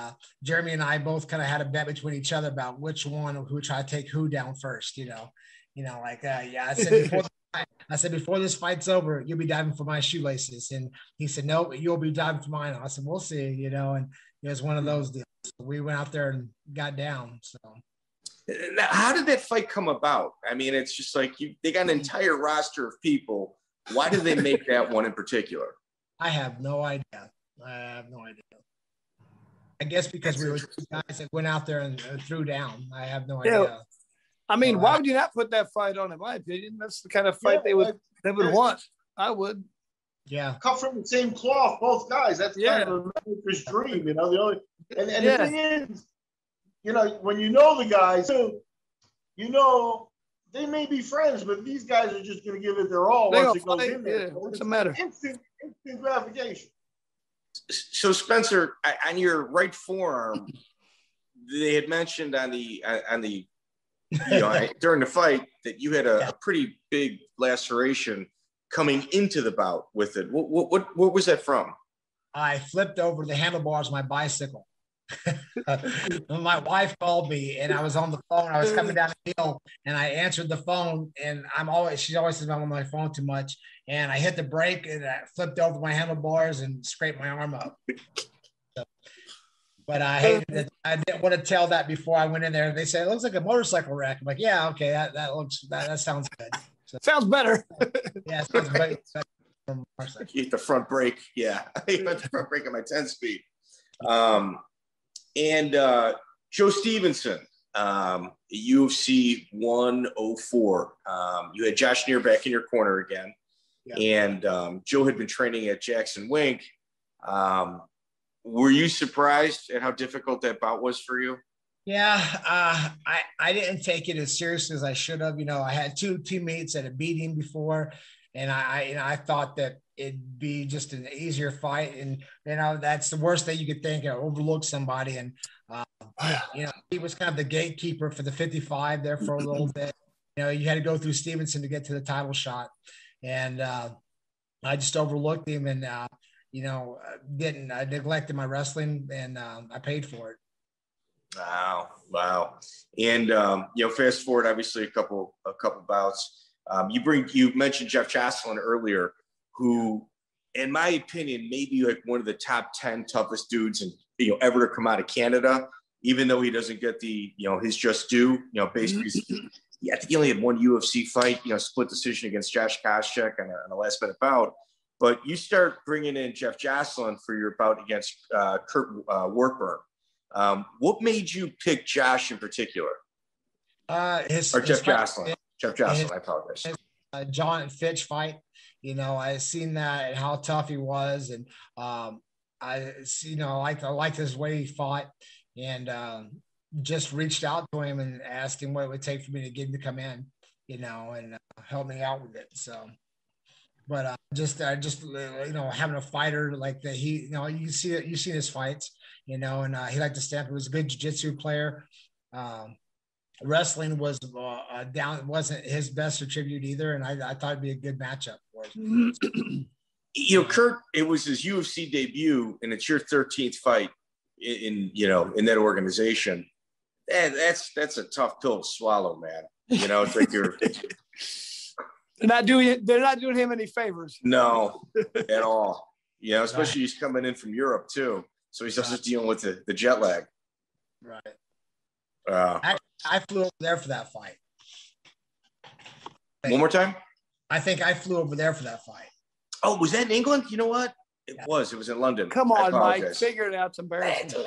Jeremy and I both kind of had a bet between each other about which one who tried to take who down first, I said before this fight's over, you'll be diving for my shoelaces, and he said no, you'll be diving for mine. I said we'll see, and it was one of those deals. So we went out there and got down. So, now, how did that fight come about? I mean, it's just like they got an entire roster of people. Why did they make that one in particular? I have no idea. I guess because we were two guys that went out there and threw down. I have no idea. I mean, why would you not put that fight on? In my opinion, that's the kind of fight they would want. I would. Yeah, cut from the same cloth, both guys. That's kind of a maker's dream, The thing is, when you know the guys, they may be friends, but these guys are just going to give it their all once it goes in there. What's the matter? Instant gratification. So Spencer, on your right forearm, they had mentioned on the during the fight that you had a pretty big laceration coming into the bout with it. What was that from? I flipped over the handlebars of my bicycle. My wife called me and I was on the phone. I was coming down the hill and I answered the phone, and she always says I'm on my phone too much. And I hit the brake and I flipped over my handlebars and scraped my arm up. But I hated it. I didn't want to tell that before I went in there. They said it looks like a motorcycle wreck. I'm like, yeah, okay, that sounds good. So, sounds better. Yeah, it sounds better. You hit the front brake. Yeah, I hit the front brake on my 10-speed. And Joe Stevenson, UFC 104. You had Josh Neer back in your corner again. Yeah. And Joe had been training at Jackson Wink. Were you surprised at how difficult that bout was for you? Yeah, I didn't take it as seriously as I should have. I had two teammates that had beat him before, and I thought that it'd be just an easier fight. And that's the worst thing you could think of, overlook somebody. And he was kind of the gatekeeper for the 55 there for a little bit. You had to go through Stevenson to get to the title shot, and I just overlooked him, and I neglected my wrestling, and I paid for it. Wow. And, fast forward, obviously a couple bouts. You mentioned Jeff Jocelyn earlier, who, in my opinion, may be like one of the top 10 toughest dudes ever to come out of Canada, even though he doesn't get the, his just due, basically. I think he only had one UFC fight, split decision against Josh Koscheck on a last minute bout. But you start bringing in Jeff Jocelyn for your bout against Curt Wartburn. What made you pick Josh in particular? Jeff Jocelyn. Jeff Jocelyn, I apologize. John and Fitch fight. I seen that and how tough he was, and I liked his way he fought, and just reached out to him and asked him what it would take for me to get him to come in, and help me out with it. So. But just having a fighter like that, you've seen his fights, and he liked to stand up. He was a good jiu-jitsu player. wrestling was down, wasn't his best attribute either. And I thought it'd be a good matchup for us. Curt, it was his UFC debut, and it's your 13th fight in that organization. And that's a tough pill to swallow, man. It's like they're not doing him any favors. No, at all. Especially he's coming in from Europe too, so he's also dealing with the jet lag. Right. I flew over there for that fight. One more time. I think I flew over there for that fight. Oh, was that in England? You know what? It was in London. Come on, Mike. Figure it out. It's embarrassing.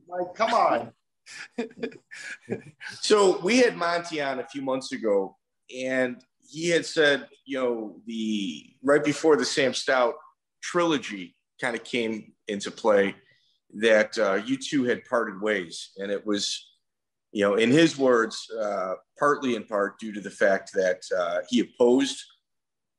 Mike, come on. So we had Monte on a few months ago, and he had said, the right before the Sam Stout trilogy kind of came into play, that you two had parted ways. And it was, in his words, partly in part due to the fact that he opposed,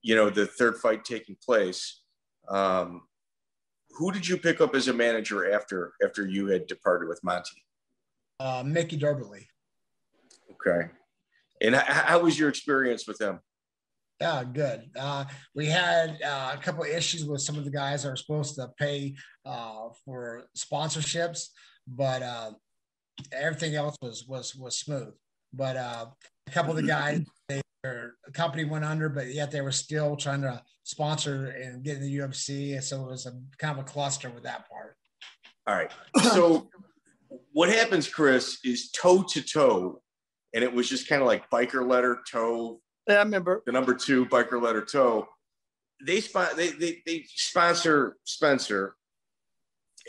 the third fight taking place. Who did you pick up as a manager after you had departed with Monte? Mickey Dubberly. Okay. And how was your experience with him? Yeah, good. We had a couple of issues with some of the guys that are supposed to pay for sponsorships, but everything else was smooth. But a couple of the guys, their company went under, but yet they were still trying to sponsor and get in the UFC. And so it was kind of a cluster with that part. All right. So what happens, Chris, is toe to toe, and it was just kind of like biker letter toe. Yeah, I remember the number 2 biker letter toe. They sponsor Spencer,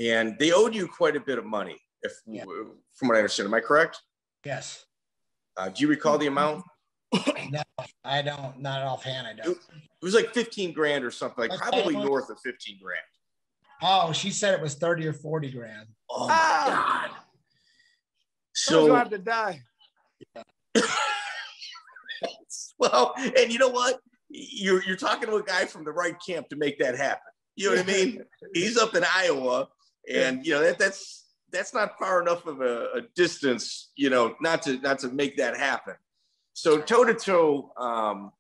and they owed you quite a bit of money, from what I understand. Am I correct? Yes. Do you recall the amount? No, I don't. Not offhand, I don't. It was like 15 grand or something, like probably north of 15 grand. Oh, she said it was 30 or 40 grand. Oh my God. So you have to die. Well, and you know what? You're talking to a guy from the right camp to make that happen. You know what I mean? He's up in Iowa, and that's not far enough of a distance, not to make that happen. So toe to toe,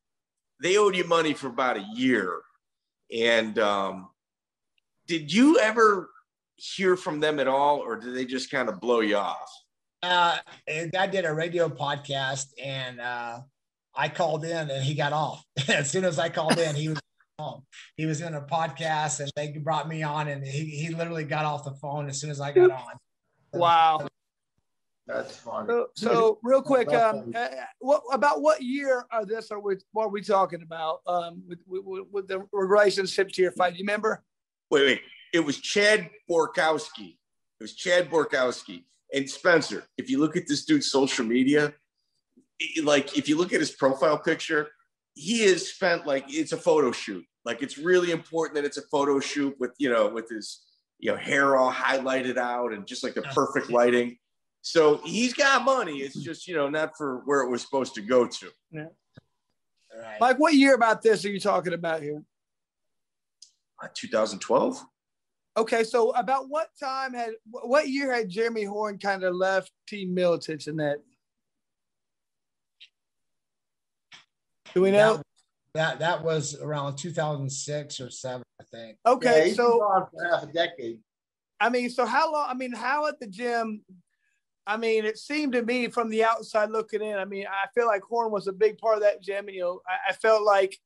they owed you money for about a year. And did you ever hear from them at all, or did they just kind of blow you off? I did a radio podcast, and I called in, and he got off. As soon as I called in, he was home. He was in a podcast, and they brought me on, and he literally got off the phone as soon as I got on. Wow. That's funny. So real quick, what year are what are we talking about with the relationship to your fight? You remember? Wait. It was Chad Borkowski. And Spencer, if you look at this dude's social media, if you look at his profile picture, he has spent it's a photo shoot. It's really important that it's a photo shoot with his, hair all highlighted out and just the perfect lighting. So he's got money. It's just, not for where it was supposed to go to. Yeah. All right. Mike, what year about this are you talking about here? 2012. Okay, so about what year had Jeremy Horn kind of left Team Miletich in that? Do we know? That was around 2006 or 7, I think. Okay, he's been gone for half a decade. So how long? How at the gym? It seemed to me from the outside looking in. I feel like Horn was a big part of that gym. I felt like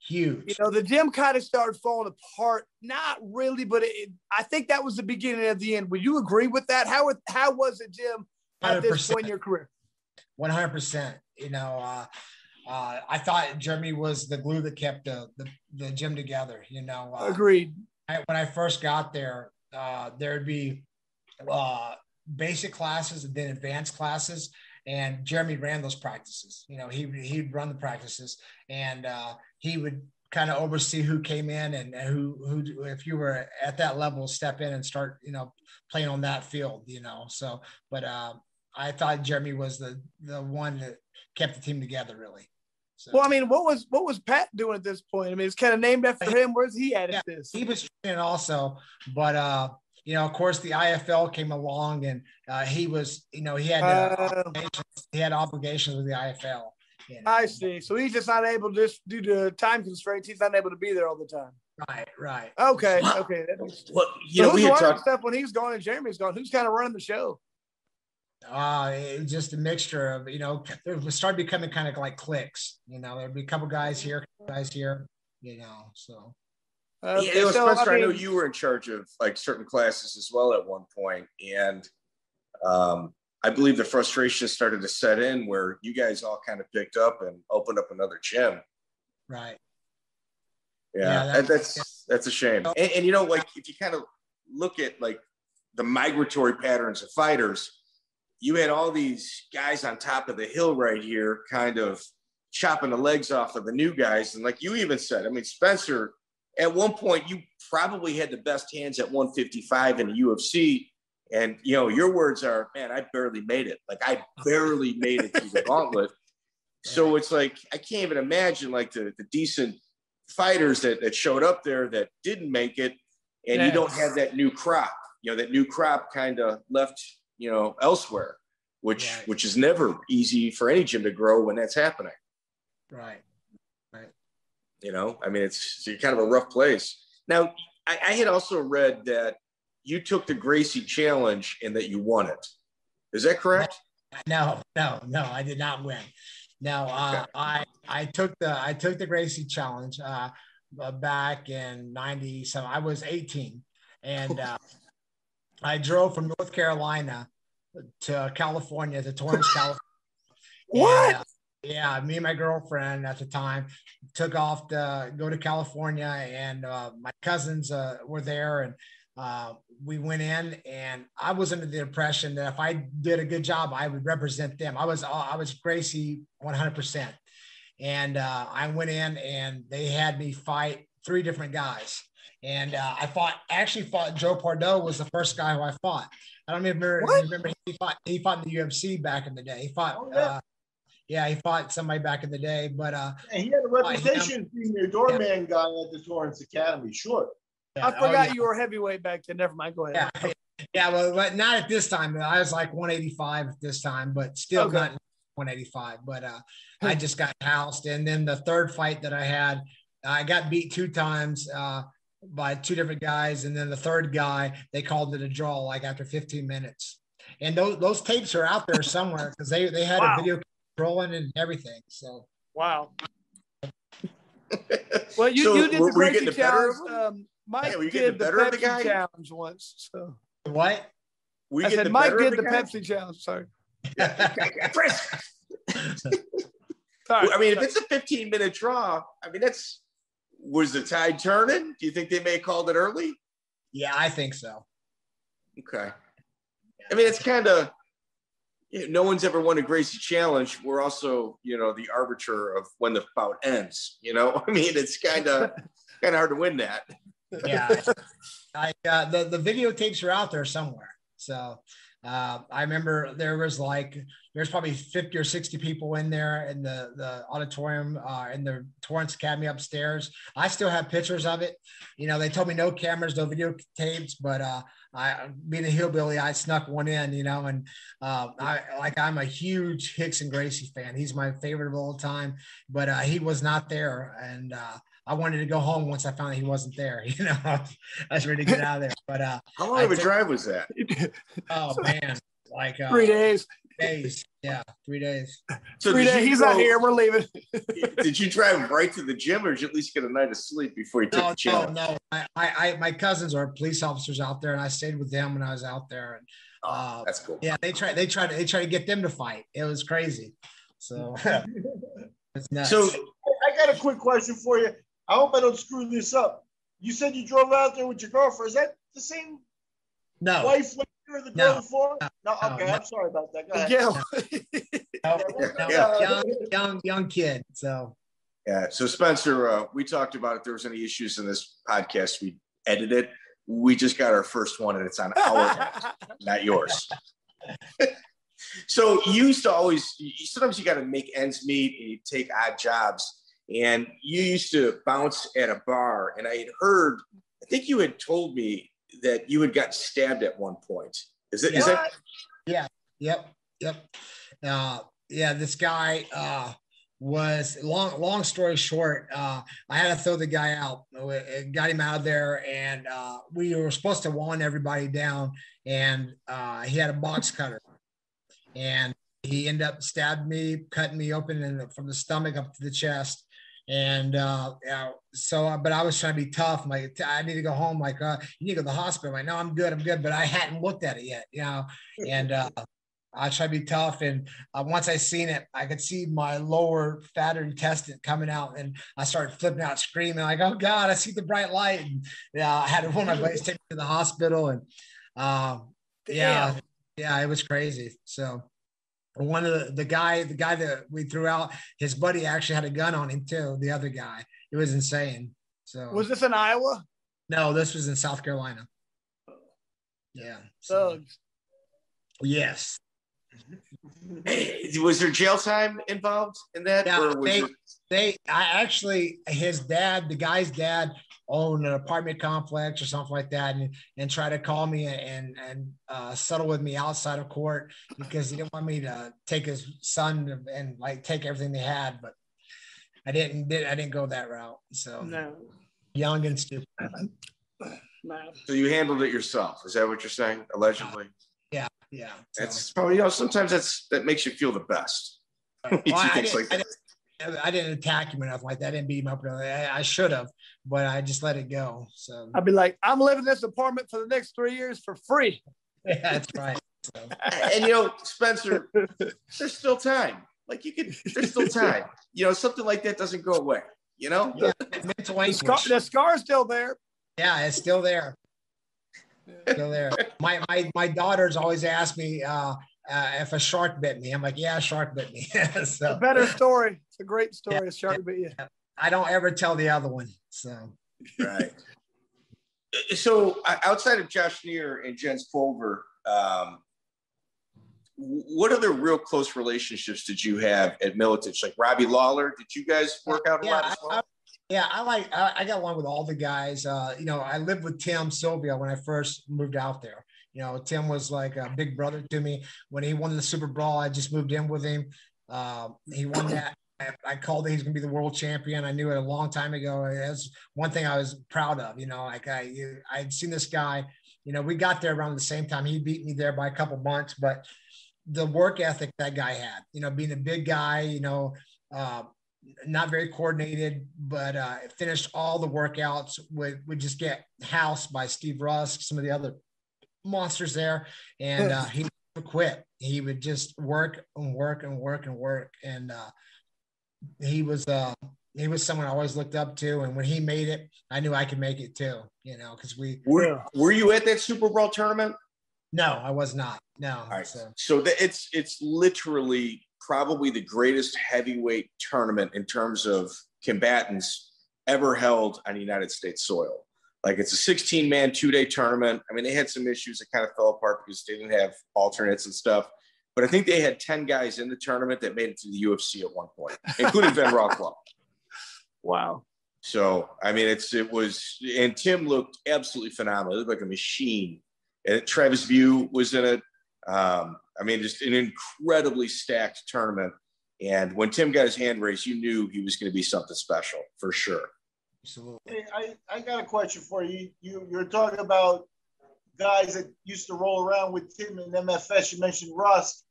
huge. The gym kind of started falling apart. Not really, but I think that was the beginning of the end. Would you agree with that? How was the gym at this point in your career? 100%. I thought Jeremy was the glue that kept the gym together. Agreed. When I first got there, there'd be basic classes and then advanced classes, and Jeremy ran those practices. He'd run the practices, and he would kind of oversee who came in and who if you were at that level, step in and start playing on that field. So but I thought Jeremy was the one that kept the team together, really. So, well, what was Pat doing at this point? It's kind of named after him. Where's he at this? He was training also, but of course, the IFL came along, and he was, he had obligations with the IFL. I see. So he's just not able, just due to time constraints, he's not able to be there all the time. Right. Okay. Well, okay. Well, So who's we had running talked. stuff when he's gone and Jeremy's gone? Who's kind of running the show? It's just a mixture of, it started becoming kind of like cliques. There'd be a couple guys here, so. Spencer, I know you were in charge of like certain classes as well at one point, and I believe the frustration started to set in where you guys all kind of picked up and opened up another gym. Right. Yeah, that's a shame. And like if you kind of look at like the migratory patterns of fighters, you had all these guys on top of the hill right here, kind of chopping the legs off of the new guys. And like you even said, I mean, Spencer, at one point, you probably had the best hands at 155 in the UFC. And, your words are, man, I barely made it. Like, I barely made it through the gauntlet. So it's like, I can't even imagine, like, the decent fighters that showed up there that didn't make it. And you don't have that new crop. That new crop kind of left, elsewhere, which is never easy for any gym to grow when that's happening. Right. I mean, it's kind of a rough place. Now, I had also read that you took the Gracie challenge and that you won it. Is that correct? No, I did not win. No, okay. I took the Gracie challenge back in 97. I was 18, and I drove from North Carolina to California, to Torrance, California. What? And, yeah, me and my girlfriend at the time took off to go to California, and my cousins were there, and we went in, and I was under the impression that if I did a good job, I would represent them. I was Gracie 100%. And I went in, and they had me fight 3 different guys. And I actually fought Joe Pardo was the first guy who I fought. I don't even remember he fought in the UFC back in the day. He fought he fought somebody back in the day, but and he had a reputation being the doorman guy at the Torrance Academy. Sure. I forgot you were heavyweight back then. Never mind. Go ahead. Yeah, well, but not at this time. I was like 185 at this time, but still not 185. But I just got housed. And then the third fight that I had, I got beat 2 times by 2 different guys. And then the third guy, they called it a draw, like after 15 minutes. And those tapes are out there somewhere because they had a video rolling and everything. So wow. Well, you did the Gracie challenge. Mike did the Pepsi challenge once. So what? I said Mike did the Pepsi challenge. Sorry. I mean, if it's a 15-minute draw, I mean, was the tide turning? Do you think they may have called it early? Yeah, I think so. Okay. I mean, it's kind of, no one's ever won a Gracie challenge. We're also, the arbiter of when the bout ends. I mean, it's kind of hard to win that. Yeah, the videotapes are out there somewhere. So I remember there's probably 50 or 60 people in there in the auditorium in the Torrance Academy upstairs. I still have pictures of it. They told me no cameras, no videotapes, but I, being a hillbilly, I snuck one in, and I'm a huge Hicks and Gracie fan. He's my favorite of all time, but he was not there, and I wanted to go home once I found out he wasn't there. I was ready to get out of there. But how long of a drive was that? Oh man, like 3 days. Yeah, 3 days. So 3 days. He's not here. We're leaving. Did you drive right to the gym, or did you at least get a night of sleep before you took the challenge? No. My cousins are police officers out there, and I stayed with them when I was out there. And that's cool. Yeah, they try to get them to fight. It was crazy. So it's nuts. So I got a quick question for you. I hope I don't screw this up. You said you drove out there with your girlfriend. Is that the same wife later the girl before? No, okay. I'm sorry about that. Go ahead. Young kid. So yeah. So Spencer, we talked about if there was any issues in this podcast, we edited it. We just got our first one, and it's on our end, not yours. So you used to sometimes you got to make ends meet, and you take odd jobs. And you used to bounce at a bar, and I had heard, I think you had told me that you had gotten stabbed at one point. Is it? Yeah. Is that? Yeah. Yep. This guy was long story short. I had to throw the guy out, got him out of there, and we were supposed to wind everybody down, and he had a box cutter, and he ended up stabbing me, cutting me open from the stomach up to the chest. And but I was trying to be tough. I'm like, I need to go home. Like, you need to go to the hospital. I'm like, no, I'm good. But I hadn't looked at it yet, and I tried to be tough. And once I seen it, I could see my lower fatter intestine coming out, and I started flipping out, screaming like, oh God, I see the bright light. And I had one of my buddies take me to the hospital, and it was crazy. So one of the guy that we threw out, his buddy actually had a gun on him too. The other guy, it was insane. So was this in Iowa? No, this was in South Carolina. Yeah. So, yes. Was there jail time involved in that? Yeah, or was his dad, the guy's dad, owned an apartment complex or something like that, and tried to call me and settle with me outside of court because he didn't want me to take his son and like take everything they had, but I didn't go that route. So no, young and stupid. No. So you handled it yourself? Is that what you're saying? Allegedly. Yeah. That's probably, sometimes that makes you feel the best. I didn't attack him or nothing like that. I didn't beat him up. I should have, but I just let it go. So I'd be like, I'm living in this apartment for the next 3 years for free. Yeah, that's right. So. And Spencer, there's still time. Like there's still time. Something like that doesn't go away. Yeah, the scar's still there. Yeah, it's still there. Still there. My daughters always ask me if a shark bit me. I'm like, yeah, a shark bit me. So, a better story. It's a great story. A shark bit you. I don't ever tell the other one. So right. So outside of Josh Neer and Jens Pulver, what other real close relationships did you have at Miletich? Like Robbie Lawler? Did you guys work out a lot as well? I got along with all the guys. I lived with Tim, Sylvia when I first moved out there. Tim was like a big brother to me. When he won the Super Brawl, I just moved in with him. He won that. I called it he's going to be the world champion. I knew it a long time ago. That's one thing I was proud of. I'd seen this guy. We got there around the same time. He beat me there by a couple months, but the work ethic that guy had, being a big guy, not very coordinated, but finished all the workouts, would just get housed by Steve Rusk, some of the other monsters there, and he never quit. He would just work and work and work and work, and he was someone I always looked up to, and when he made it, I knew I could make it too, because were you at that Super Bowl tournament? No, I was not. No. All right. So it's literally probably the greatest heavyweight tournament in terms of combatants ever held on United States soil. Like it's a 16-man 2-day tournament. I mean, they had some issues that kind of fell apart because they didn't have alternates and stuff. But I think they had 10 guys in the tournament that made it to the UFC at one point, including Ben Rothwell. Wow. So, I mean, and Tim looked absolutely phenomenal. He looked like a machine. And Travis View was in it. Just an incredibly stacked tournament. And when Tim got his hand raised, you knew he was going to be something special for sure. Absolutely. Hey, I got a question for you. You're talking about guys that used to roll around with Tim in MFS. You mentioned Rusk.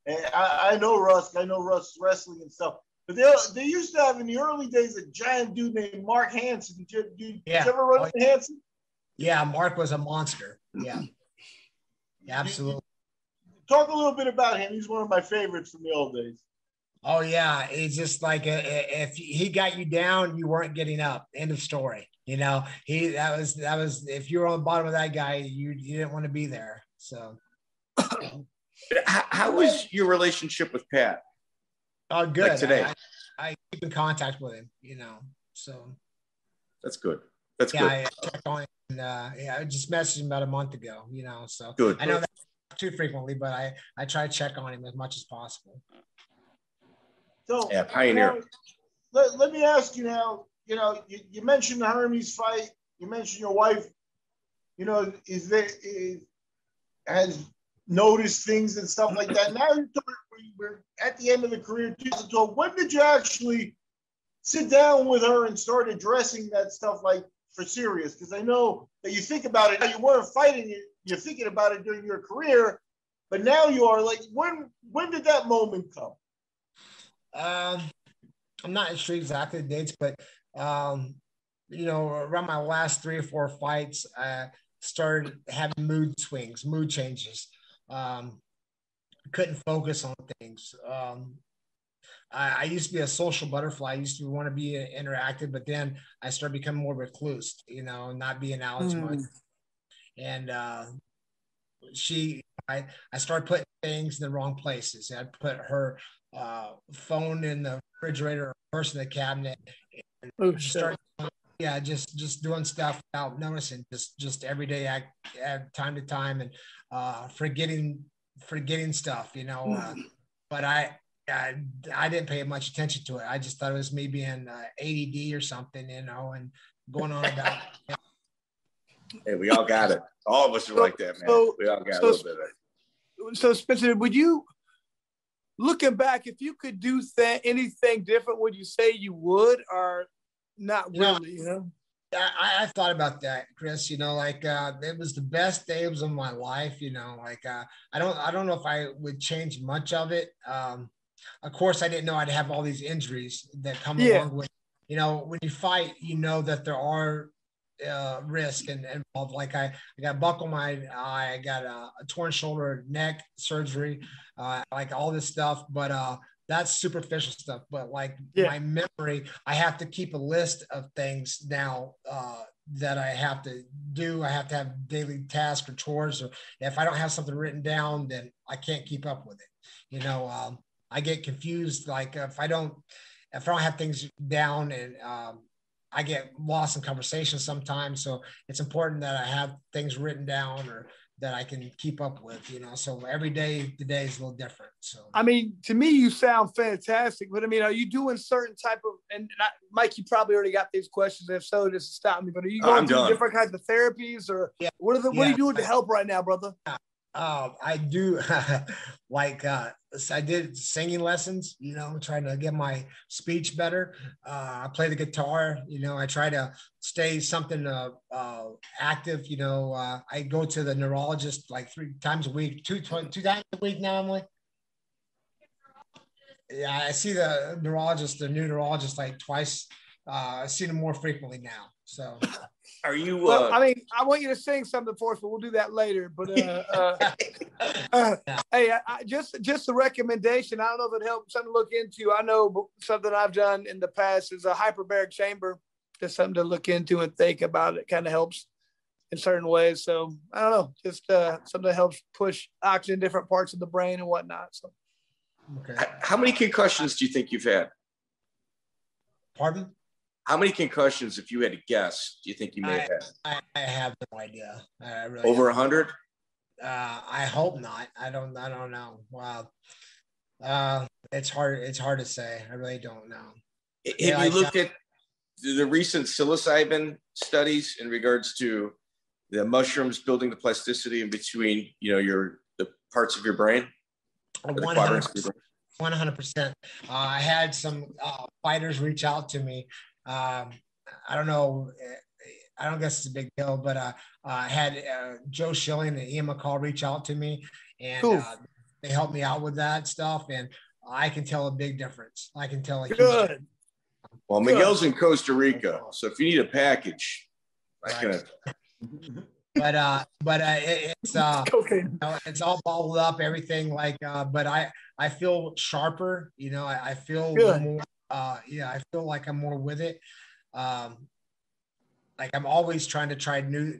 And I know Rusk. I know Rusk's wrestling and stuff. But they used to have in the early days a giant dude named Mark Hanssen. Did you ever run into Hanssen? Yeah, Mark was a monster. Yeah. Absolutely. Talk a little bit about him. He's one of my favorites from the old days. Oh yeah, it's just like if he got you down, you weren't getting up. End of story. That was if you were on the bottom of that guy, you didn't want to be there. So, how was your relationship with Pat? Oh, good. Like today, I keep in contact with him. So that's good. That's good. I checked on him. And, I just messaged him about a month ago. So good. I know that too frequently, but I try to check on him as much as possible. So pioneer. Let me ask you now. You mentioned the Hermes fight. You mentioned your wife. has noticed things and stuff like that. Now we're at the end of the career, 2012. When did you actually sit down with her and start addressing that stuff like for serious? Because I know that you think about it. You weren't fighting it. You're thinking about it during your career, but now you are. Like, when did that moment come? I'm not sure exactly the dates, but around my last 3 or 4 fights, I started having mood swings, mood changes. Couldn't focus on things. I used to be a social butterfly. I used to want to be interactive, but then I started becoming more recluse, not being out as much. And I started putting things in the wrong places. I'd put her phone in the refrigerator, or purse in the cabinet, and just doing stuff without noticing, just everyday act, time to time, and forgetting stuff, but I didn't pay much attention to it. I just thought it was me being ADD or something, and going on about. Hey, we all got it. All of us are like that, man. We all got a little bit of it. So, Spencer, would you, looking back, if you could do anything different, would you say you would, or not really? I thought about that, Chris. It was the best days of my life. I don't know if I would change much of it. Of course, I didn't know I'd have all these injuries that come along with. When you fight, that there are risk and involved. Like I got a buckle in my eye, I got a torn shoulder, neck surgery, like all this stuff. But that's superficial stuff. But my memory, I have to keep a list of things now that I have to do. I have to have daily tasks or chores, or if I don't have something written down, then I can't keep up with it. I get confused. Like if I don't have things down, and I get lost in conversation sometimes. So it's important that I have things written down or that I can keep up with, so every day, the day is a little different. So, to me, you sound fantastic, but are you doing certain type of, Mike, you probably already got these questions. If so, just stop me, but are you going through different kinds of therapies, or what are you doing to help right now, brother? I do I did singing lessons, trying to get my speech better. I play the guitar, I try to stay something active. I go to the neurologist like 3 times a week, two times a week now, Emily. Yeah, I see the new neurologist like twice. I see them more frequently now. So are you well, I want you to sing something for us, but we'll do that later. But hey, just a recommendation. I don't know if it helps, something to look into. I know something I've done in the past is a hyperbaric chamber. Just something to look into and think about. It kind of helps in certain ways. So I don't know, just something that helps push oxygen in different parts of the brain and whatnot. So okay. How many concussions do you think you've had? Pardon? How many concussions, if you had to guess, do you think you may have had? I have no idea. I really over 100? I hope not. I don't know. Wow. It's hard to say. I really don't know. Have you looked at the recent psilocybin studies in regards to the mushrooms building the plasticity in between, the parts of your brain? 100%. I had some fighters reach out to me. I don't know. I don't guess it's a big deal, but I had Joe Schilling and Ian McCall reach out to me, and cool. They helped me out with that stuff, and I can tell a big difference. I can tell a huge difference. Well, Miguel's in Costa Rica, so if you need a package, right. But it's it's all balled up, everything but I feel sharper, I feel more I feel like I'm more with it. I'm always trying to try new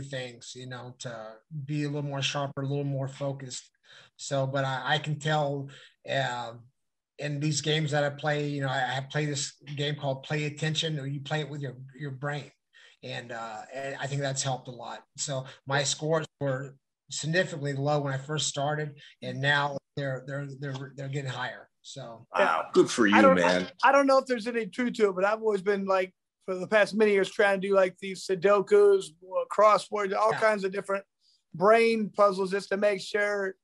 things, to be a little more sharper, a little more focused. So, but I can tell in these games that I play, I play this game called Play Attention, or you play it with your brain. And I think that's helped a lot. So my scores were significantly low when I first started, and now they're getting higher. So wow, good for you, man. I don't know if there's any truth to it, but I've always been for the past many years trying to do like these Sudokus, crosswords, all kinds of different brain puzzles just to make sure,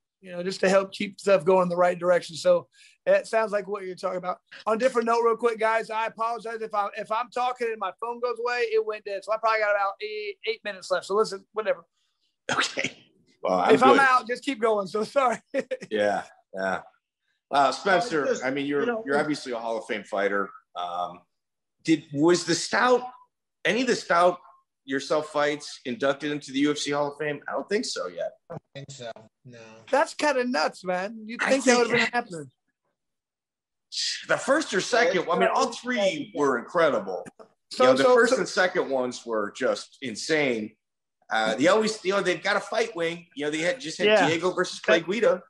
just to help keep stuff going in the right direction. So it sounds like what you're talking about. On a different note, real quick, guys, I apologize if I'm talking and my phone goes away, it went dead. So I probably got about 8 minutes left. So listen, whatever. Okay. Well, I'm out, just keep going. So sorry. Yeah. Spencer, I mean, you're obviously a Hall of Fame fighter. Was any of the Stout yourself fights inducted into the UFC Hall of Fame? I don't think so yet. I don't think so. No. That's kind of nuts, man. You'd think that would have been happening. The first or second, I mean, all three were incredible. The first and second ones were just insane. They always, they've got a fight wing. They had Diego versus Clay Guida.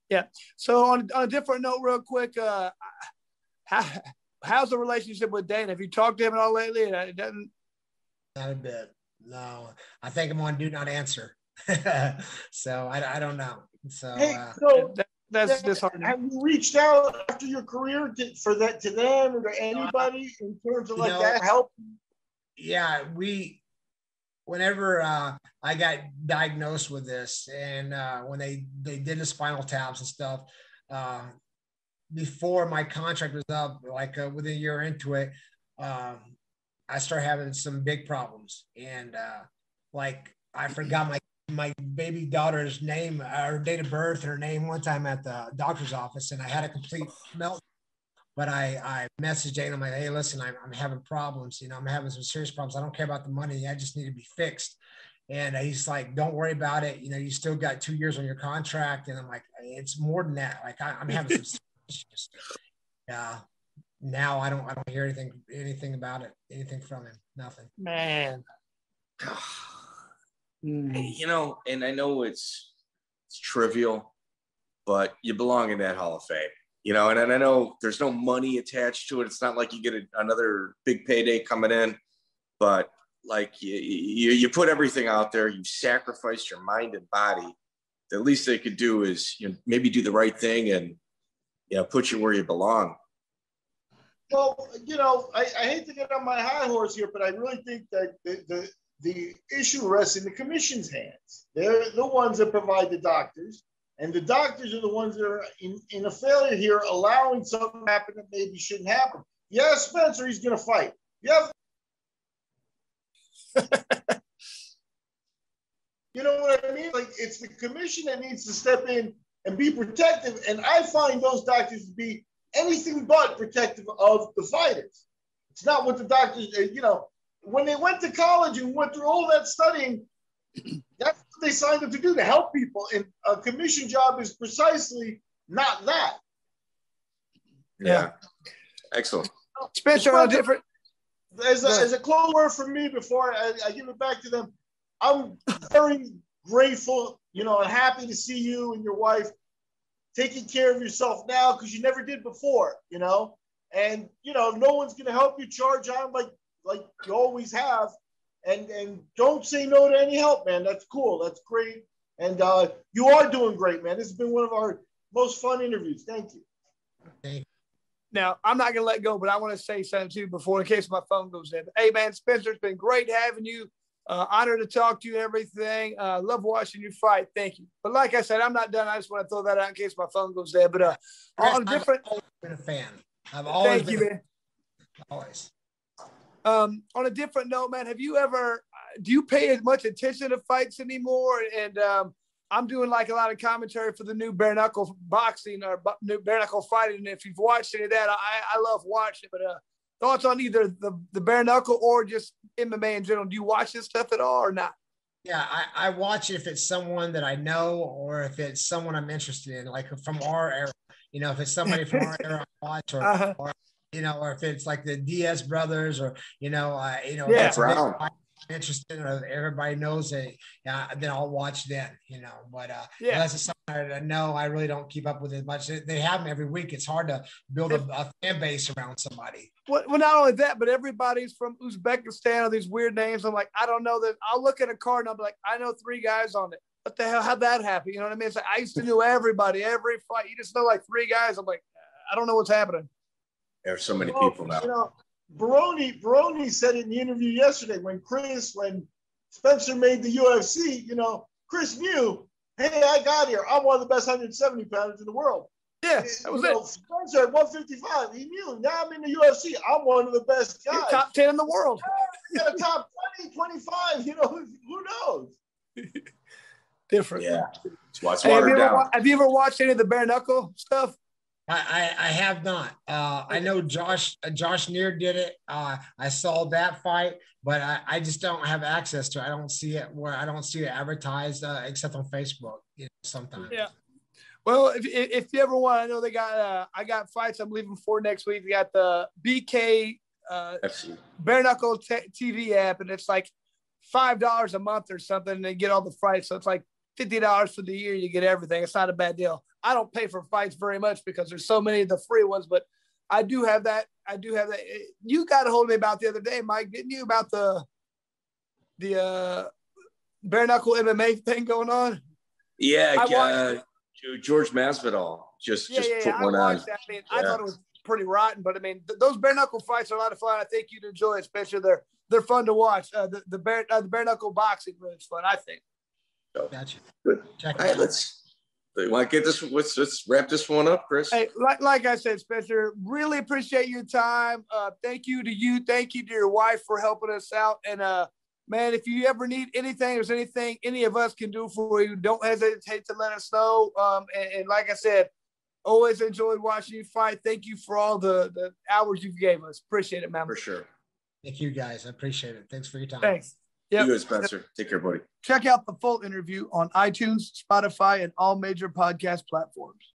Yeah. So on a different note, real quick, how's the relationship with Dana? Have you talked to him at all lately? It doesn't. Not a bit. No, I think I'm on do not answer. So I don't know. So, that's disheartening. Have you reached out after your career to them or to anybody in terms of that help? Yeah, whenever I got diagnosed with this, and when they did the spinal taps and stuff, before my contract was up, within a year into it, I started having some big problems, and I forgot my baby daughter's name, her date of birth, her name one time at the doctor's office, and I had a complete meltdown. But I messaged Dana. I'm like, hey, listen, I'm having problems. I'm having some serious problems. I don't care about the money. I just need to be fixed. And he's like, don't worry about it. You still got 2 years on your contract. And I'm like, it's more than that. I'm having some issues. Now I don't hear anything about it, anything from him, nothing. Man. And I know it's trivial, but you belong in that Hall of Fame. And I know there's no money attached to it. It's not like you get another big payday coming in, but you put everything out there, you sacrificed your mind and body. The least they could do is maybe do the right thing and put you where you belong. Well, I hate to get on my high horse here, but I really think that the issue rests in the commission's hands. They're the ones that provide the doctors. And the doctors are the ones that are in a failure here, allowing something to happen that maybe shouldn't happen. Yeah, Spencer, he's going to fight. Yeah. You know what I mean? It's the commission that needs to step in and be protective. And I find those doctors to be anything but protective of the fighters. It's not what the doctors, when they went to college and went through all that studying, that's what they signed up to do, to help people. And a commission job is precisely not that. Yeah. Excellent. Spencer, on a different. As a close word from me before I give it back to them, I'm very grateful, and happy to see you and your wife taking care of yourself now, because you never did before, and, no one's going to help you charge on like you always have. And don't say no to any help, man. That's cool. That's great. And you are doing great, man. This has been one of our most fun interviews. Thank you. Now, I'm not going to let go, but I want to say something too before, in case my phone goes dead. Hey, man, Spencer, it's been great having you. Honored to talk to you and everything. Love watching you fight. Thank you. But like I said, I'm not done. I just want to throw that out in case my phone goes dead. But on a different. I've always been a fan. I've always been. Thank you, man. Always. On a different note, man, do you pay as much attention to fights anymore? And I'm doing a lot of commentary for the new bare knuckle boxing or new bare knuckle fighting. And if you've watched any of that, I love watching it. But thoughts on either the bare knuckle or just MMA in general? Do you watch this stuff at all or not? Yeah, I watch it if it's someone that I know or if it's someone I'm interested in, like from our era. If it's somebody from our era I watch, or or if it's like the Diaz brothers, or that's Brown. Interested, or everybody knows it, then I'll watch then. But unless it's something I know, I really don't keep up with it as much. They have them every week. It's hard to build a fan base around somebody. Well, not only that, but everybody's from Uzbekistan or these weird names. I'm like, I don't know that. I'll look at a card and I'll be like, I know 3 guys on it. What the hell? How'd that happen? You know what I mean? It's like, I used to know everybody, every fight. You just know 3 guys. I'm like, I don't know what's happening. There's so many people now. Baroni said in the interview yesterday when Spencer made the UFC, Chris knew, hey, I got here. I'm one of the best 170 pounders in the world. Yeah, that was it. Spencer at 155, he knew. Now I'm in the UFC. I'm one of the best guys. You're top 10 in the world. Got a top 20, 25. Who knows? Different. Yeah. Have you ever watched any of the bare knuckle stuff? I have not. I know Josh Neer did it. I saw that fight, but I just don't have access to it. I don't see it advertised except on Facebook, sometimes. Yeah. Well, if you ever want, I know they got I got fights I'm leaving for next week. We got the BK bare knuckle TV app, and it's like $5 a month or something, and they get all the fights. So it's like $50 for the year. You get everything. It's not a bad deal. I don't pay for fights very much because there's so many of the free ones, but I do have that. You got a hold of me about the other day, Mike, didn't you? About the bare knuckle MMA thing going on. Yeah, George Masvidal just put one on. That. I thought it was pretty rotten, but those bare knuckle fights are a lot of fun. I think you'd enjoy it, especially they're fun to watch. The bare knuckle boxing really is fun, I think. So, gotcha. Good. All right, you want to get this? Let's wrap this one up, Chris. Hey, like I said, Spencer, really appreciate your time. Thank you to you. Thank you to your wife for helping us out. And man, if you ever need anything, there's anything any of us can do for you, don't hesitate to let us know. And like I said, always enjoyed watching you fight. Thank you for all the hours you gave us. Appreciate it, man. For sure. Thank you, guys. I appreciate it. Thanks for your time. Thanks. Yep. You good, Spencer. Take care, buddy. Check out the full interview on iTunes, Spotify, and all major podcast platforms.